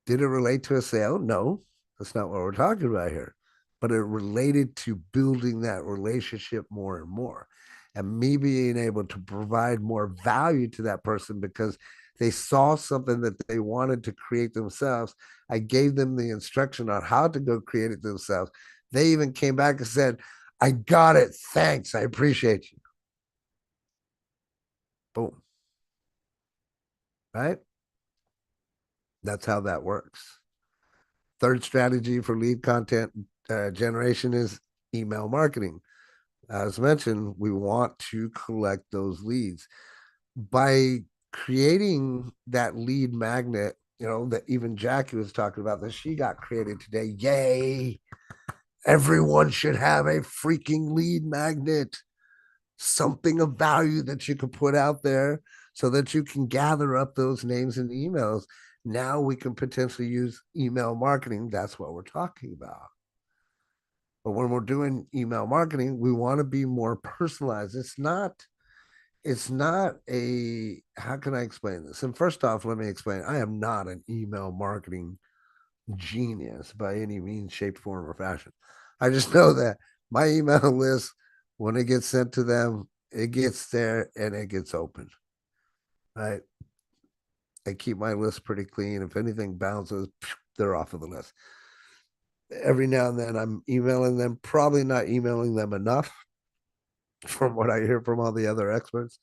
S2: Did it relate to a sale? No, that's not what we're talking about here. But it related to building that relationship more and more, and me being able to provide more value to that person because they saw something that they wanted to create themselves. I gave them the instruction on how to go create it themselves. They even came back and said, I got it. Thanks. I appreciate you. Boom. Right? That's how that works. Third strategy for lead content generation is email marketing. As mentioned, we want to collect those leads by creating that lead magnet. You know, that even Jackie was talking about that she got created today. Yay. Everyone should have a freaking lead magnet, something of value that you can put out there so that you can gather up those names and emails. Now we can potentially use email marketing. That's what we're talking about. But when we're doing email marketing, we want to be more personalized. It's not a, how can I explain this? And first off, let me explain. I am not an email marketing genius by any means, shape, form, or fashion. I just know that my email list, when it gets sent to them, it gets there and it gets opened. Right. I keep my list pretty clean. If anything bounces, they're off of the list. Every now and then I'm emailing them, probably not emailing them enough from what I hear from all the other experts.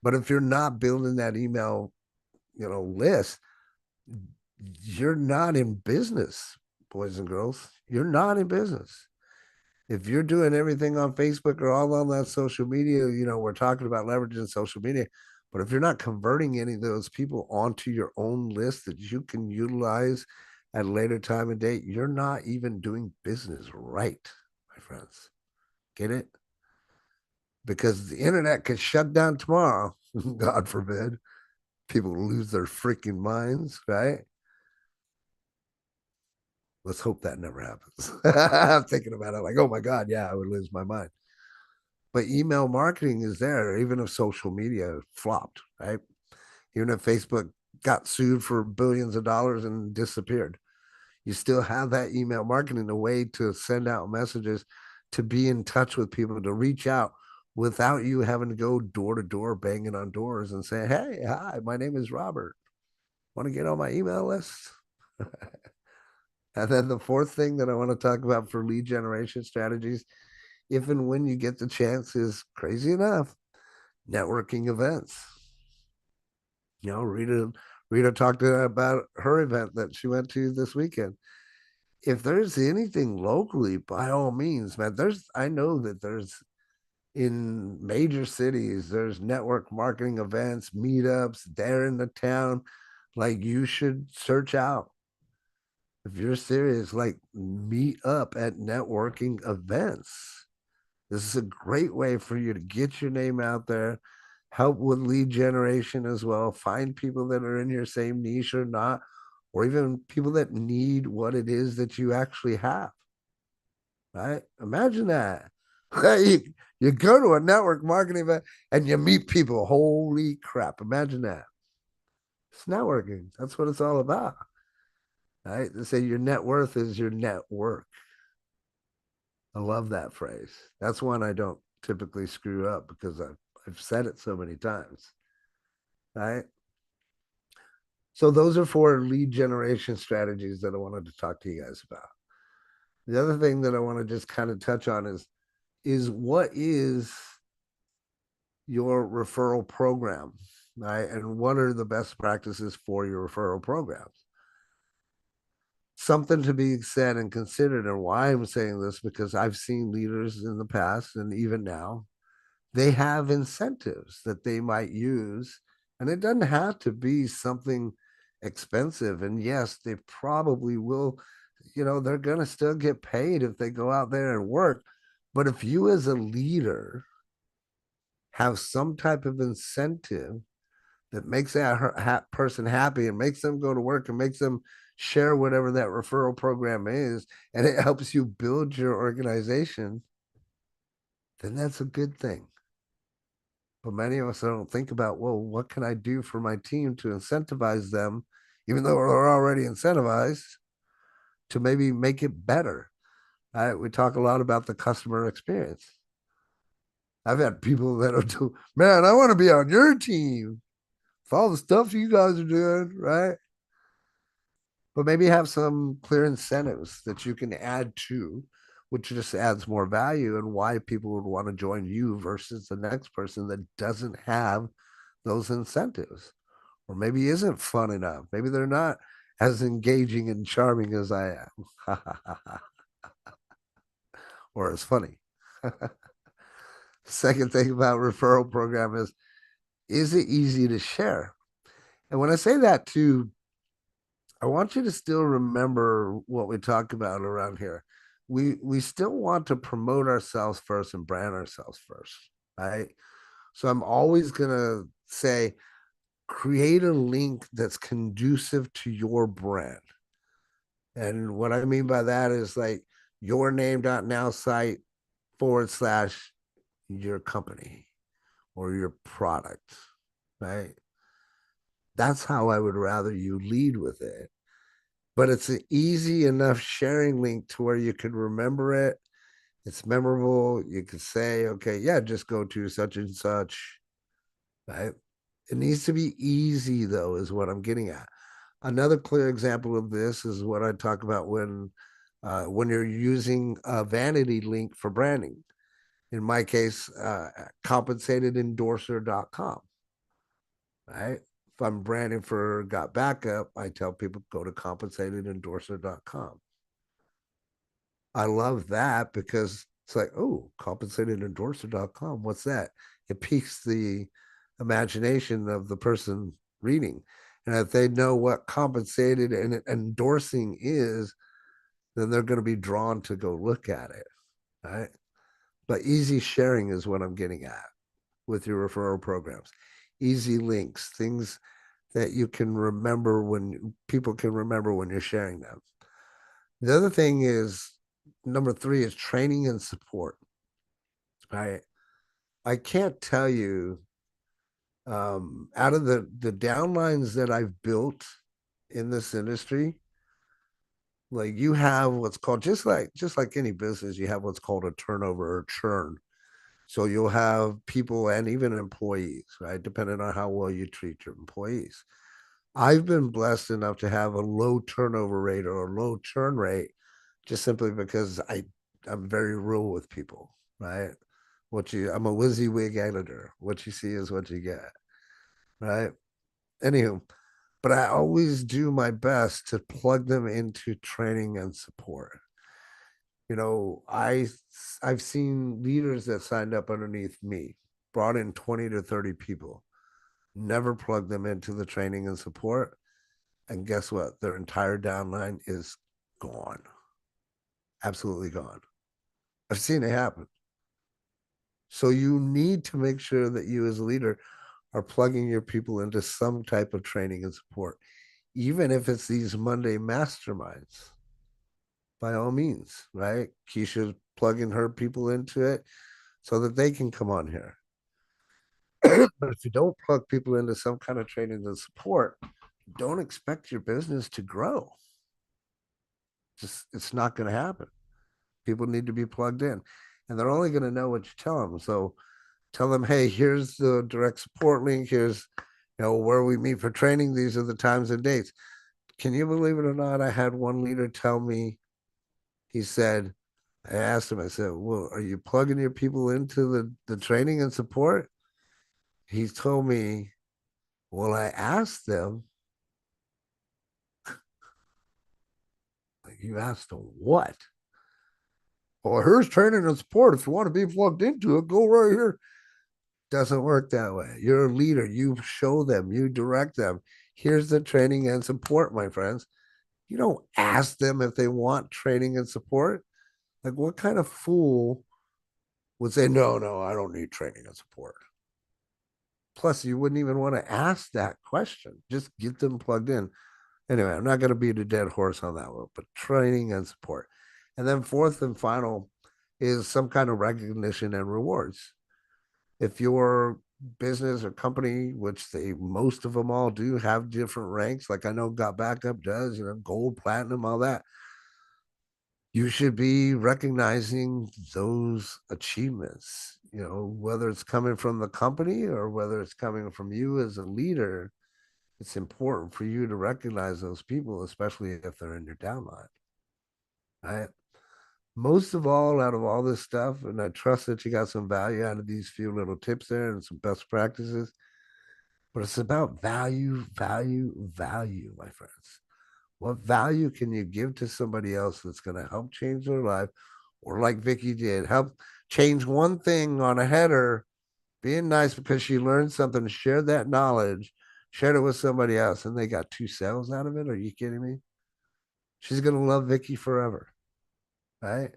S2: But if you're not building that email, list, you're not in business, boys and girls. You're not in business. If you're doing everything on Facebook or all on that social media, we're talking about leveraging social media. But if you're not converting any of those people onto your own list that you can utilize at a later time and date, you're not even doing business right, my friends. Get it? Because the internet could shut down tomorrow. God forbid. People lose their freaking minds, right? Let's hope that never happens. I'm thinking about it like, oh my God, yeah, I would lose my mind. But email marketing is there, even if social media flopped, right? Even if Facebook got sued for billions of dollars and disappeared, you still have that email marketing, a way to send out messages, to be in touch with people, to reach out without you having to go door to door, banging on doors and say, hey, hi, my name is Robert. Want to get on my email list? And then the fourth thing that I want to talk about for lead generation strategies, if and when you get the chance, is crazy enough, networking events. Rita talked about her event that she went to this weekend. If there's anything locally, by all means, man, I know that there's, in major cities, there's network marketing events, meetups there in the town. Like, you should search out. If you're serious, like, meet up at networking events. This is a great way for you to get your name out there, help with lead generation as well, find people that are in your same niche or not, or even people that need what it is that you actually have. Right? Imagine that. You go to a network marketing event and you meet people. Holy crap. Imagine that. It's networking. That's what it's all about. Right? They say your net worth is your network. I love that phrase. That's one I don't typically screw up because I've said it so many times. Right? So those are 4 lead generation strategies that I wanted to talk to you guys about. The other thing that I want to just kind of touch on is what is your referral program, right? And what are the best practices for your referral programs? Something to be said and considered. And why I'm saying this, because I've seen leaders in the past and even now, they have incentives that they might use, and it doesn't have to be something expensive. And yes, they probably will, they're going to still get paid if they go out there and work, But if you as a leader have some type of incentive that makes that person happy and makes them go to work and makes them share whatever that referral program is, and it helps you build your organization, then that's a good thing. But many of us don't think about, well, what can I do for my team to incentivize them, even though they're already incentivized, to maybe make it better. We talk a lot about the customer experience. I've had people that do, man, I want to be on your team for all the stuff you guys are doing, right? But maybe have some clear incentives that you can add to, which just adds more value and why people would want to join you versus the next person that doesn't have those incentives, or maybe isn't fun enough. Maybe they're not as engaging and charming as I am, or as funny. Second thing about referral program is it easy to share? And when I say that too, I want you to still remember what we talk about around here. We still want to promote ourselves first and brand ourselves first, right? So I'm always gonna say, create a link that's conducive to your brand. And what I mean by that is like your name.now site / your company or your product, right? That's how I would rather you lead with it. But it's an easy enough sharing link to where you can remember it. It's memorable. You can say, okay, yeah, just go to such and such, right? It needs to be easy, though, is what I'm getting at. Another clear example of this is what I talk about when you're using a vanity link for branding. In my case, compensatedendorser.com, right? If I'm branding for Got Backup, I tell people go to compensatedendorser.com. I love that because it's like, oh, compensatedendorser.com. What's that? It piques the imagination of the person reading. And if they know what compensated and endorsing is, then they're going to be drawn to go look at it. Right. But easy sharing is what I'm getting at with your referral programs. Easy links, things that you can remember when people can remember when you're sharing them. The other thing is number 3 is training and support. I can't tell you out of the downlines that I've built in this industry, like you have what's called just like any business, you have what's called a turnover or churn. So you'll have people and even employees, right? Depending on how well you treat your employees. I've been blessed enough to have a low turnover rate or a low churn rate just simply because I'm very real with people, right? I'm a WYSIWYG editor. What you see is what you get, right? Anywho, but I always do my best to plug them into training and support. You know, I've seen leaders that signed up underneath me, brought in 20 to 30 people, never plugged them into the training and support. And guess what? Their entire downline is gone. Absolutely gone. I've seen it happen. So you need to make sure that you as a leader are plugging your people into some type of training and support, even if it's these Monday masterminds, by all means, right? Keisha's plugging her people into it so that they can come on here. But if you don't plug people into some kind of training and support, don't expect your business to grow. It's not going to happen. People need to be plugged in, and they're only going to know what you tell them. So tell them, hey, here's the direct support link. Here's, where we meet for training. These are the times and dates. Can you believe it or not? I had one leader tell me, he said, I asked him, I said, well, are you plugging your people into the training and support? He told me, well, I asked them. Like, you asked them what? Well, here's training and support. If you want to be plugged into it, go right here. Doesn't work that way. You're a leader. You show them, you direct them. Here's the training and support, my friends. You don't ask them if they want training and support. Like, what kind of fool would say, no, I don't need training and support. Plus, you wouldn't even want to ask that question. Just get them plugged in. Anyway, I'm not going to beat a dead horse on that one, but training and support. And then fourth and final is some kind of recognition and rewards. If your business or company, which they most of them all do, have different ranks, like I know Got Backup does, gold, platinum, all that, you should be recognizing those achievements, whether it's coming from the company or whether it's coming from you as a leader. It's important for you to recognize those people, especially if they're in your downline. Right? Most of all, out of all this stuff, and I trust that you got some value out of these few little tips there and some best practices, but it's about value, my friends. What value can you give to somebody else that's going to help change their life? Or like Vicky did, help change one thing on a header, being nice because she learned something, shared that knowledge, shared it with somebody else, and they got 2 sales out of it. Are you kidding me? She's going to love Vicky forever. Right?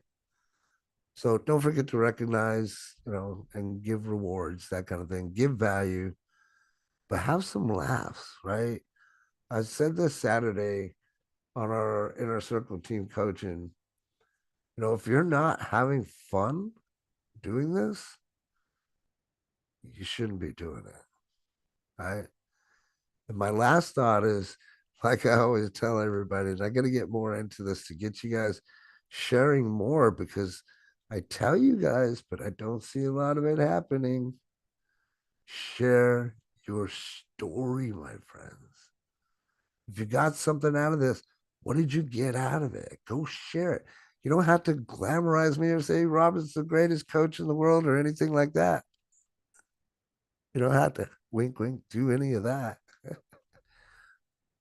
S2: So don't forget to recognize, and give rewards, that kind of thing. Give value, but have some laughs, right? I said this Saturday on our inner circle team coaching. If you're not having fun doing this, you shouldn't be doing it. Right. And my last thought is, like I always tell everybody, and I got to get more into this to get you guys sharing more, because I tell you guys, but I don't see a lot of it happening. Share your story, my friends. If you got something out of this, what did you get out of it? Go share it. You don't have to glamorize me or say Robert's the greatest coach in the world or anything like that. You don't have to wink, wink, do any of that.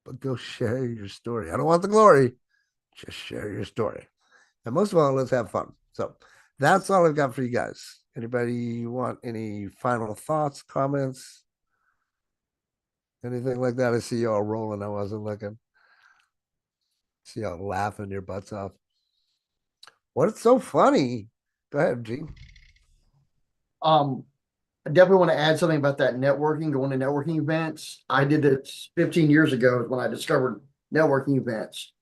S2: But go share your story. I don't want the glory. Just share your story. And most of all, let's have fun. So that's all I've got for you guys. Anybody want any final thoughts, comments, anything like that? I see y'all rolling. I wasn't looking. See y'all laughing your butts off. What's so funny? Go ahead, Gene.
S1: I definitely want to add something about that networking, going to networking events. I did this 15 years ago when I discovered networking events.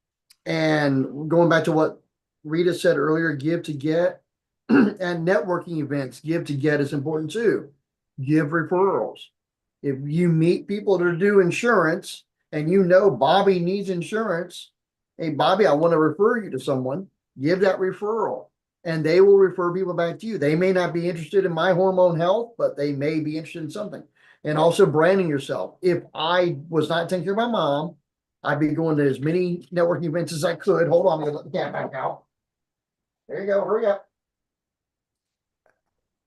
S1: And going back to what Rita said earlier, give to get, and networking events, give to get is important too. Give referrals. If you meet people that do insurance and Bobby needs insurance, hey, Bobby, I want to refer you to someone, give that referral. And they will refer people back to you. They may not be interested in my hormone health, but they may be interested in something. And also branding yourself. If I was not taking care of my mom, I'd be going to as many networking events as I could. Hold on, I'm gonna let the cat back out. There you go. Hurry up.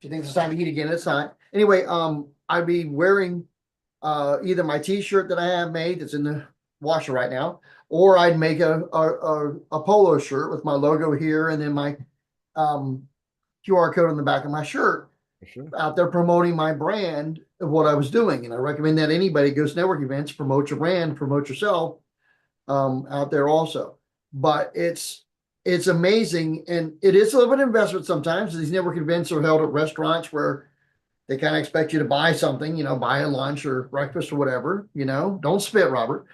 S1: She thinks it's time to eat again. It's not. Anyway, I'd be wearing either my t-shirt that I have made that's in the washer right now, or I'd make a polo shirt with my logo here and then my QR code on the back of my shirt,
S2: Sure.
S1: out there promoting my brand of what I was doing. And I recommend that anybody goes to network events, promote your brand, promote yourself out there also. But it's amazing, and it is a little bit of investment sometimes. These network events are held at restaurants where they kind of expect you to buy something, buy a lunch or breakfast or whatever, don't spit, Robert.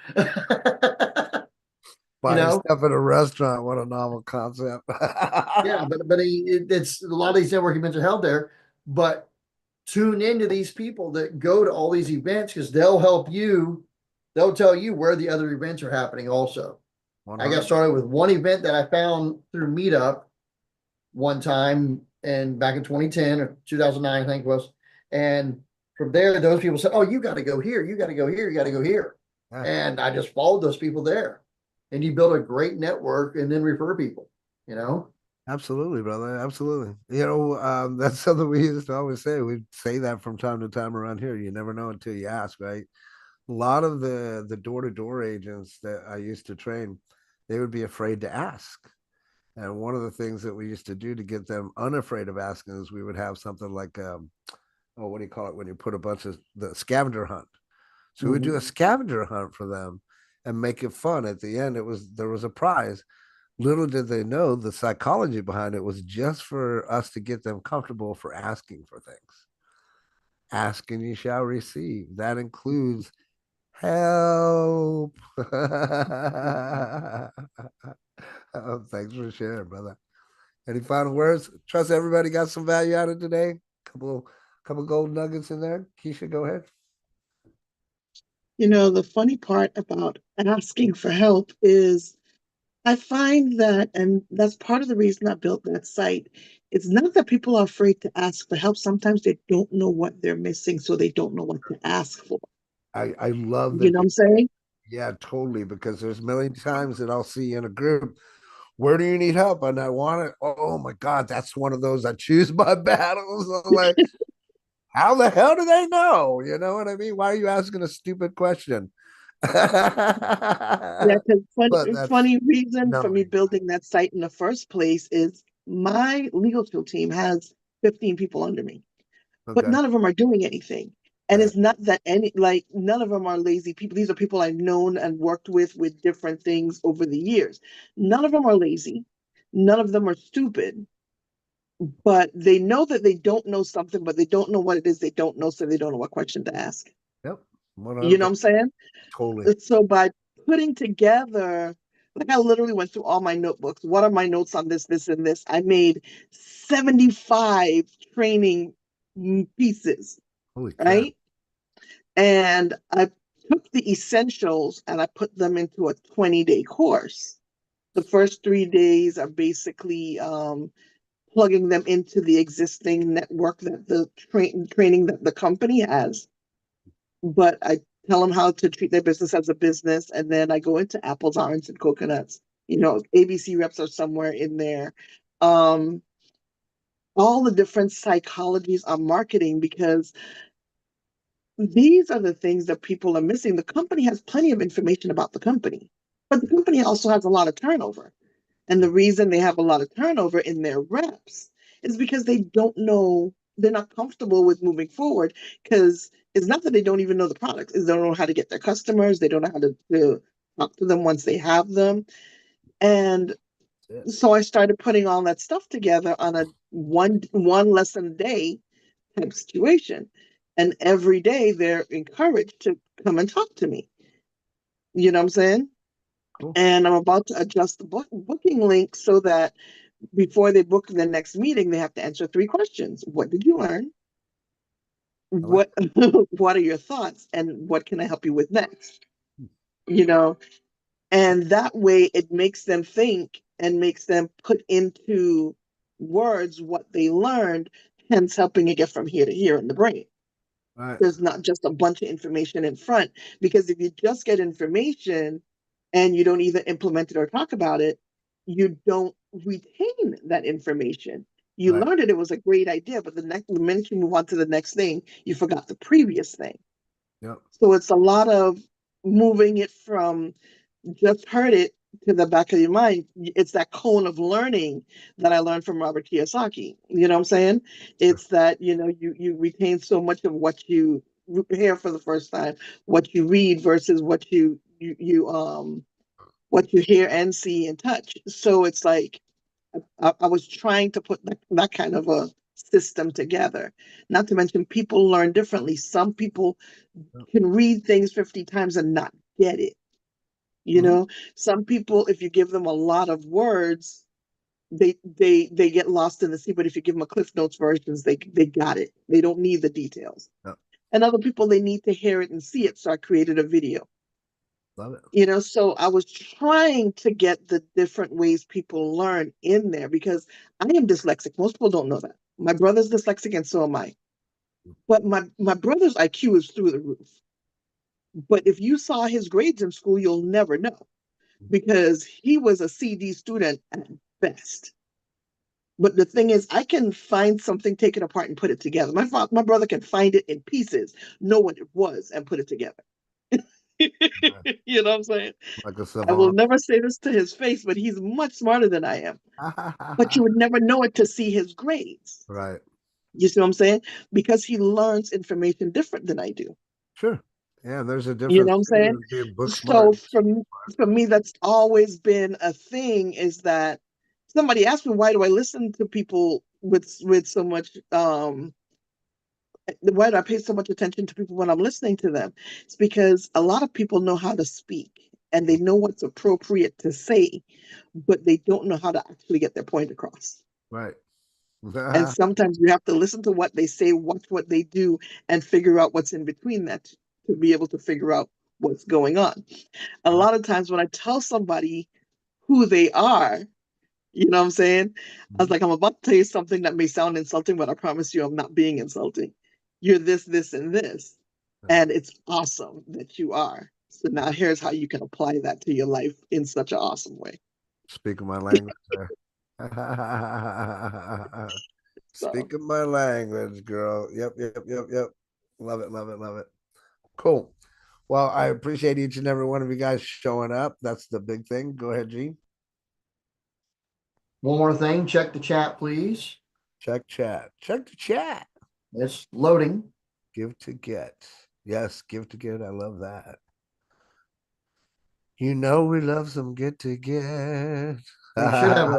S2: Buying stuff at a restaurant, what a novel concept.
S1: Yeah, but it's a lot of these networking events are held there, but tune into these people that go to all these events, because they'll help you. They'll tell you where the other events are happening also.
S2: 100.
S1: I got started with one event that I found through Meetup one time, and back in 2010 or 2009, I think it was. And from there, those people said, "Oh, you got to go here. You got to go here. You got to go here."
S2: Yeah.
S1: And I just followed those people there, and you build a great network and then refer people,
S2: Absolutely, brother. Absolutely. That's something we used to always say. We'd say that from time to time around here. You never know until you ask, right? A lot of the door-to-door agents that I used to train, they would be afraid to ask. And one of the things that we used to do to get them unafraid of asking is we would have something like, what do you call it when you put a bunch of the scavenger hunt? So we do a scavenger hunt for them and make it fun. At the end, there was a prize. Little did they know the psychology behind it was just for us to get them comfortable for asking for things. Ask and you shall receive. That includes help. Oh, thanks for sharing, brother. Any final words? Trust everybody got some value out of today. Couple gold nuggets in there. Keisha, go ahead.
S4: You know, the funny part about asking for help is I find that, and that's part of the reason I built that site. It's not that people are afraid to ask for help. Sometimes they don't know what they're missing, so they don't know what to ask for.
S2: I love
S4: You
S2: that.
S4: know what I'm saying?
S2: Yeah, totally. Because there's many times that I'll see in a group, where do you need help? And I want it. Oh my God, that's one of those I choose my battles. I'm like, how the hell do they know? You know what I mean? Why are you asking a stupid question?
S4: Yeah, because
S2: But that's
S4: funny reason for me
S2: knowing.
S4: building that site in the first place is my legal field team has 15 people under me, but
S2: Okay.
S4: none of them are doing anything. And
S2: Right.
S4: it's not that any, like, none of them are lazy people. These are people I've known and worked with different things over the years. None of them are lazy. None of them are stupid, but they know that they don't know something, but they don't know what it is they don't know, so they don't know what question to ask.
S2: Yep.
S4: You know what
S2: 100%.
S4: I'm saying?
S2: Totally.
S4: So by putting together, like I literally went through all my notebooks. What are my notes on this, this, and this? I made 75 training pieces,
S2: Holy crap.
S4: right? And I took the essentials and I put them into a 20-day course. The first 3 days are basically plugging them into the existing network that the training that the company has. But I tell them how to treat their business as a business, and then I go into apples, oranges, and coconuts. You know, ABC reps are somewhere in there. Um, all the different psychologies on marketing, because these are the things that people are missing. The company has plenty of information about the company, but the company also has a lot of turnover. And the reason they have a lot of turnover in their reps is because they don't know, they're not comfortable with moving forward, because it's not that they don't even know the products, is they don't know how to get their customers, they don't know how to talk to them once they have them. And so I started putting all that stuff together on a one lesson a day type situation. And every day they're encouraged to come and talk to me. You know what I'm saying?
S2: Cool.
S4: And I'm about to adjust the booking link so that before they book the next meeting, they have to answer 3 questions. What did you learn?
S2: I like
S4: What what are your thoughts? And what can I help you with next? You know, and that way it makes them think and makes them put into words what they learned, hence helping it get from here to here in the brain.
S2: right.
S4: There's not just a bunch of information in front, because if you just get information and you don't either implement it or talk about it, you don't retain that information. You
S2: Right.
S4: learned it, it was a great idea, but the minute you move on to the next thing, you forgot the previous thing.
S2: Yep.
S4: So it's a lot of moving it from just heard it to the back of your mind. It's that cone of learning that I learned from Robert Kiyosaki. You know what I'm saying? It's that, you know, you retain so much of what you hear for the first time, what you read versus what you hear and see and touch. So it's like I was trying to put that kind of a system together. Not to mention people learn differently. Some people
S2: Yep.
S4: can read things 50 times and not get it. You
S2: Mhm.
S4: know, some people, if you give them a lot of words, they get lost in the sea. But if you give them a Cliff Notes versions, they got it. They don't need the details.
S2: Yep.
S4: And other people, they need to hear it and see it. So I created a video.
S2: Love it.
S4: You know, so I was trying to get the different ways people learn in there, because I am dyslexic. Most people don't know that. My brother's dyslexic and so am I. But my brother's IQ is through the roof. But if you saw his grades in school, you'll never know, because he was a CD student at best. But the thing is, I can find something, take it apart, and put it together. My brother can find it in pieces, know what it was, and put it together. You know what I'm saying?
S2: Like a
S4: I will
S2: savant.
S4: never say this to his face, but he's much smarter than I am. But you would never know it to see his grades.
S2: Right.
S4: You see what I'm saying? Because he learns information different than I do.
S2: Sure. Yeah, there's a
S4: You
S2: difference
S4: know what I'm
S2: too
S4: saying?
S2: in being book
S4: So
S2: smart.
S4: for me, that's always been a thing, is that somebody asked me, why do I listen to people with so much why do I pay so much attention to people when I'm listening to them? It's because a lot of people know how to speak and they know what's appropriate to say, but they don't know how to actually get their point across.
S2: Right.
S4: And sometimes you have to listen to what they say, watch what they do, and figure out what's in between that to be able to figure out what's going on. A lot of times when I tell somebody who they are, you know what I'm saying? I was like, I'm about to tell you something that may sound insulting, but I promise you I'm not being insulting. You're this, and this. And it's awesome that you are. So now here's how you can apply that to your life in such an awesome way.
S2: Speaking my language there.
S4: So
S2: Speaking my language, girl. Yep. Love it, love it, love it. Cool. Well, I appreciate each and every one of you guys showing up. That's the big thing. Go ahead, Gene.
S1: One more thing, check the chat, please.
S2: Check chat. Check the chat.
S1: It's loading.
S2: Give to get. Yes, give to get. I love that. You know we love some get to get.
S1: We should have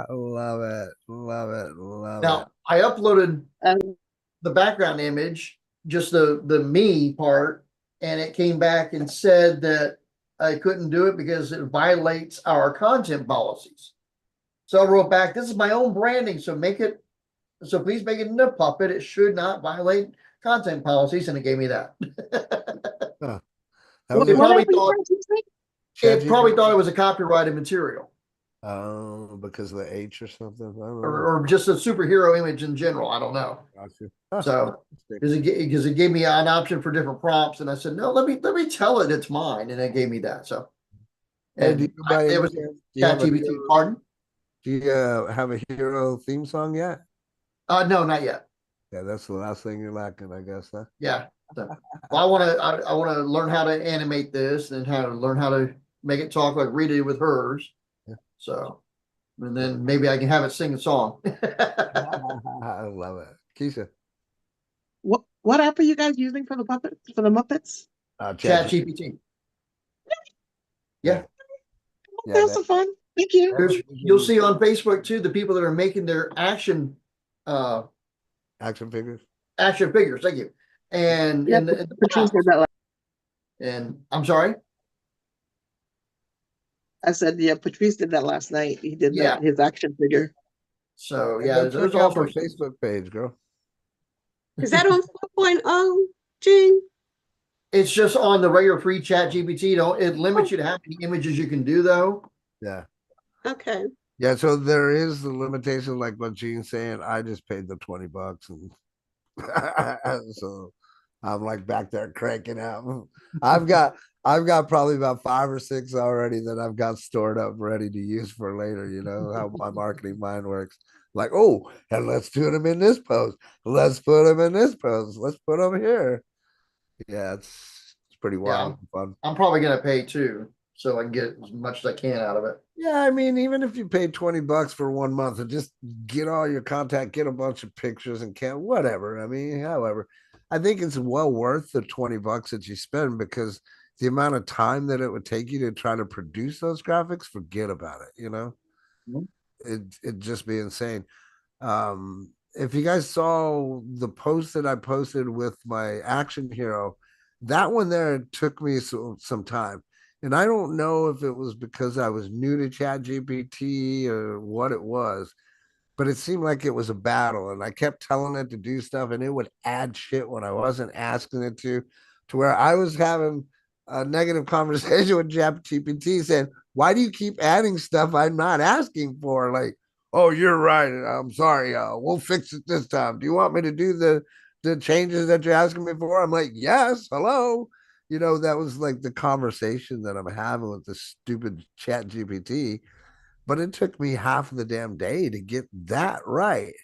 S2: Love it. Love it. Love it.
S1: Now, I uploaded
S4: um,
S1: the background image, just the me part, and it came back and said that I couldn't do it because it violates our content policies. So I wrote back, this is my own branding, so please make it into a puppet. It should not violate content policies, and it gave me that.
S2: Huh. That
S4: what,
S2: was
S1: It
S4: what
S1: probably
S4: happened
S1: thought
S2: Chat
S1: it probably
S2: GPT?
S1: thought it was a copyrighted material.
S2: Oh, because of the H or something. I don't know.
S1: Or just a superhero image in general. I don't know.
S2: Got you. Huh.
S1: So because it gave me an option for different prompts, and I said, no, let me tell it it's mine, and it gave me that. So
S2: Hey, do
S1: and
S2: you by
S1: it
S2: any
S1: was
S2: chance, do you have a
S1: ChatGPT.
S2: hero,
S1: Pardon?
S2: do you have a hero theme song yet?
S1: No, not yet.
S2: Yeah, that's the last thing you're lacking, I guess. Huh?
S1: Yeah. So, well, I want to learn how to animate this and how to learn how to make it talk like Rita did with hers.
S2: Yeah.
S1: So, and then maybe I can have it sing a song.
S2: I love it. Keisha.
S4: what app are you guys using for the puppets, for the Muppets?
S1: Chat
S2: Chat.
S1: GPT. Yeah.
S2: Yeah,
S4: That's so fun. Thank you.
S1: You'll see on Facebook too, the people that are making their action
S2: action figures.
S1: figures. Thank you. And
S4: Yeah,
S1: in the
S4: Patrice
S1: past,
S4: did that.
S1: and I'm sorry.
S4: I said, yeah, Patrice did that last night. He did
S1: Yeah.
S4: his action figure.
S1: So
S2: And
S1: yeah,
S2: then
S1: there's
S2: check
S1: all
S2: out her
S1: sorts of things.
S2: Facebook page, girl.
S5: Is that on 4.0, Gene?
S1: It's just on the regular free Chat GPT. Don't it limits you to how many images you can do though.
S2: Yeah.
S5: Okay.
S2: Yeah, so there is the limitation, like what Gene's saying. I just paid the $20 and so I'm like back there cranking out. I've got probably about 5 or 6 already that I've got stored up ready to use for later. You know how my marketing mind works. Like, oh, and let's do them in this post. Let's put them in this post. Let's put them here. Yeah, it's pretty
S1: Yeah,
S2: wild and fun.
S1: I'm probably gonna pay too, so I can get as much as I can out of it.
S2: Yeah, I mean, even if you pay $20 for 1 month and just get all your contact, get a bunch of pictures and can whatever. I mean, however, I think it's well worth the $20 that you spend, because the amount of time that it would take you to try to produce those graphics, forget about it.
S1: Mhm.
S2: It'd just be insane. If you guys saw the post that I posted with my action hero, that one there took me some time. And I don't know if it was because I was new to Chat GPT or what it was, but it seemed like it was a battle. And I kept telling it to do stuff, and it would add shit when I wasn't asking it to where I was having a negative conversation with Chat GPT saying, why do you keep adding stuff I'm not asking for? Like, oh, you're right. I'm sorry. We'll fix it this time. Do you want me to do the changes that you're asking me for? I'm like, yes. Hello. That was like the conversation that I'm having with the stupid Chat GPT. But it took me half of the damn day to get that right.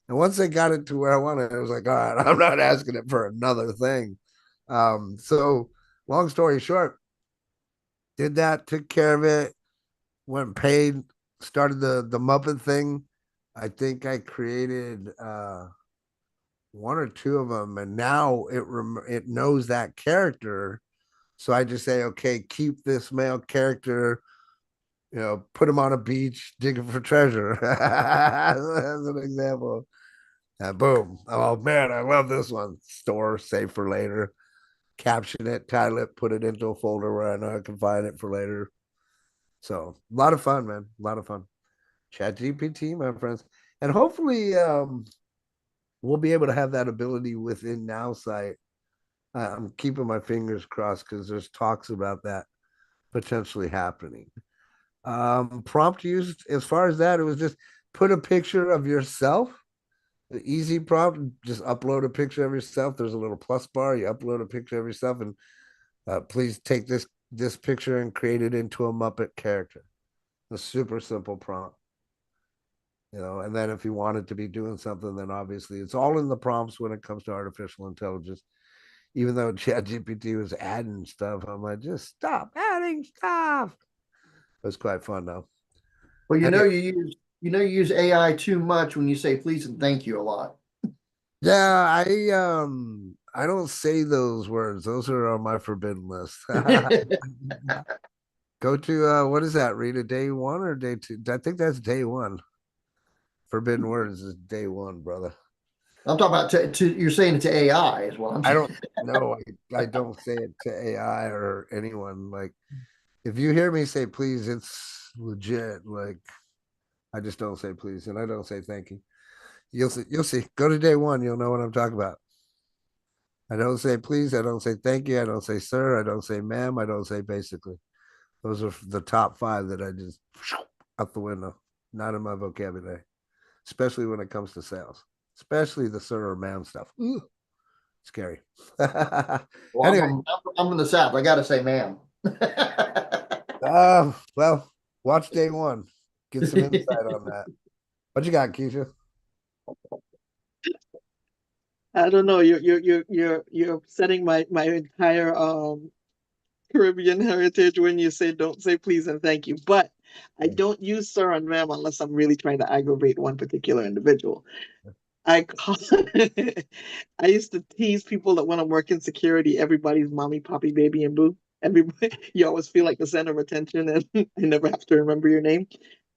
S2: And once I got it to where I wanted, I was like, all right, I'm not asking it for another thing. So long story short, did that, took care of it, went paid, started the Muppet thing. I think I created one or two of them, and now it knows that character. So I just say, okay, keep this male character, put him on a beach digging for treasure. As an example. And boom. Oh man, I love this one. Store, save for later. Caption it, title it, put it into a folder where I know I can find it for later. So a lot of fun, man. A lot of fun. Chat GPT, my friends. And hopefully we'll be able to have that ability within Now Site. I'm keeping my fingers crossed because there's talks about that potentially happening. Prompt used as far as that, it was just put a picture of yourself. The easy prompt, just upload a picture of yourself. There's a little plus bar. You upload a picture of yourself, and please take this picture and create it into a Muppet character. A super simple prompt. And then if you wanted to be doing something, then obviously it's all in the prompts when it comes to artificial intelligence. Even though ChatGPT was adding stuff, I'm like, just stop adding stuff. It was quite fun though.
S1: Well,
S2: Anyway.
S1: you use AI too much when you say please and thank you a lot.
S2: Yeah, I don't say those words. Those are on my forbidden list. Go to what is that? Read a day one or day two? I think that's day one. Forbidden words is day one, brother.
S1: I'm talking about you're saying it to AI as well.
S2: I don't know. I don't say it to AI or anyone. Like, if you hear me say please, it's legit. Like, I just don't say please, and I don't say thank you. You'll see. You'll see. Go to day one. You'll know what I'm talking about. I don't say please. I don't say thank you. I don't say sir. I don't say ma'am. I don't say basically. Those are the top five that I just out the window. Not in my vocabulary, especially when it comes to sales, especially the sir or ma'am stuff. Ooh, scary.
S1: Well,
S2: Anyway,
S1: I'm from the South. I got to say, ma'am.
S2: well, watch day one. Get some insight on that. What you got, Keisha?
S4: I don't know. You're upsetting my entire Caribbean heritage when you say don't say please and thank you. But I don't use sir and ma'am unless I'm really trying to aggravate one particular individual. I call I used to tease people that when I'm working security, everybody's mommy, poppy, baby, and boo. Everybody, you always feel like the center of attention, and I never have to remember your name.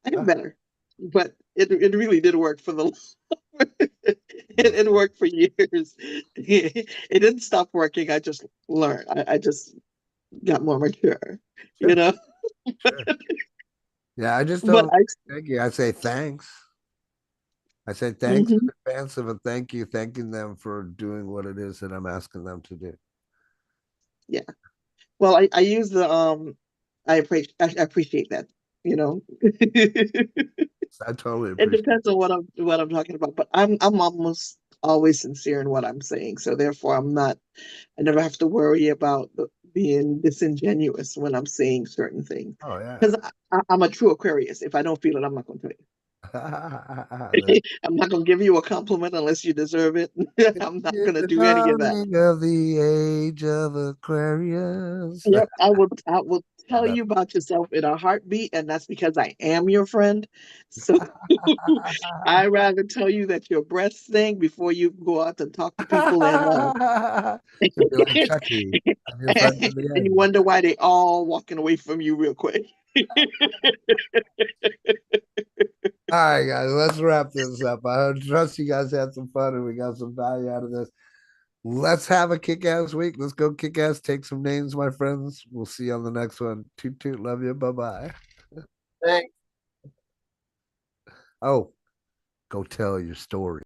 S4: I'm better, but it really did work for the. It worked for years. It didn't stop working. I just learned. I just got more mature, you
S2: Sure,
S4: know.
S2: sure. Yeah, I just
S4: But
S2: don't
S4: I.
S2: thank you. I say thanks. I say thanks in
S4: Mhm.
S2: advance of a thank you, thanking them for doing what it is that I'm asking them to do.
S4: Yeah. Well, I use the I appreciate that, you know.
S2: I totally
S4: It
S2: appreciate it.
S4: depends on what I'm talking about, but I'm almost always sincere in what I'm saying. So therefore I never have to worry about being disingenuous when I'm saying certain things.
S2: Oh yeah.
S4: Because I'm a true Aquarius. If I don't feel it, I'm not going to tell
S2: That's
S4: you. I'm not going to give you a compliment unless you deserve it. I'm not
S2: it's
S4: going to
S2: the
S4: do any of that.
S2: dawning of the age of Aquarius.
S4: Yep, I will
S2: Yeah,
S4: tell you about yourself in a heartbeat, and that's because I am your friend. So I rather tell you that your breath stink before you go out to talk to people
S2: It'd be like Chucky. I'm your friend to the
S4: and you
S2: end.
S4: wonder why they all walking away from you real quick.
S2: All right, guys, let's wrap this up. I trust you guys had some fun and we got some value out of this. Let's have a kick-ass week. Let's go kick-ass, take some names, my friends. We'll see you on the next one. Toot toot, love you. Bye-bye.
S1: Thanks.
S2: Oh, go tell your story.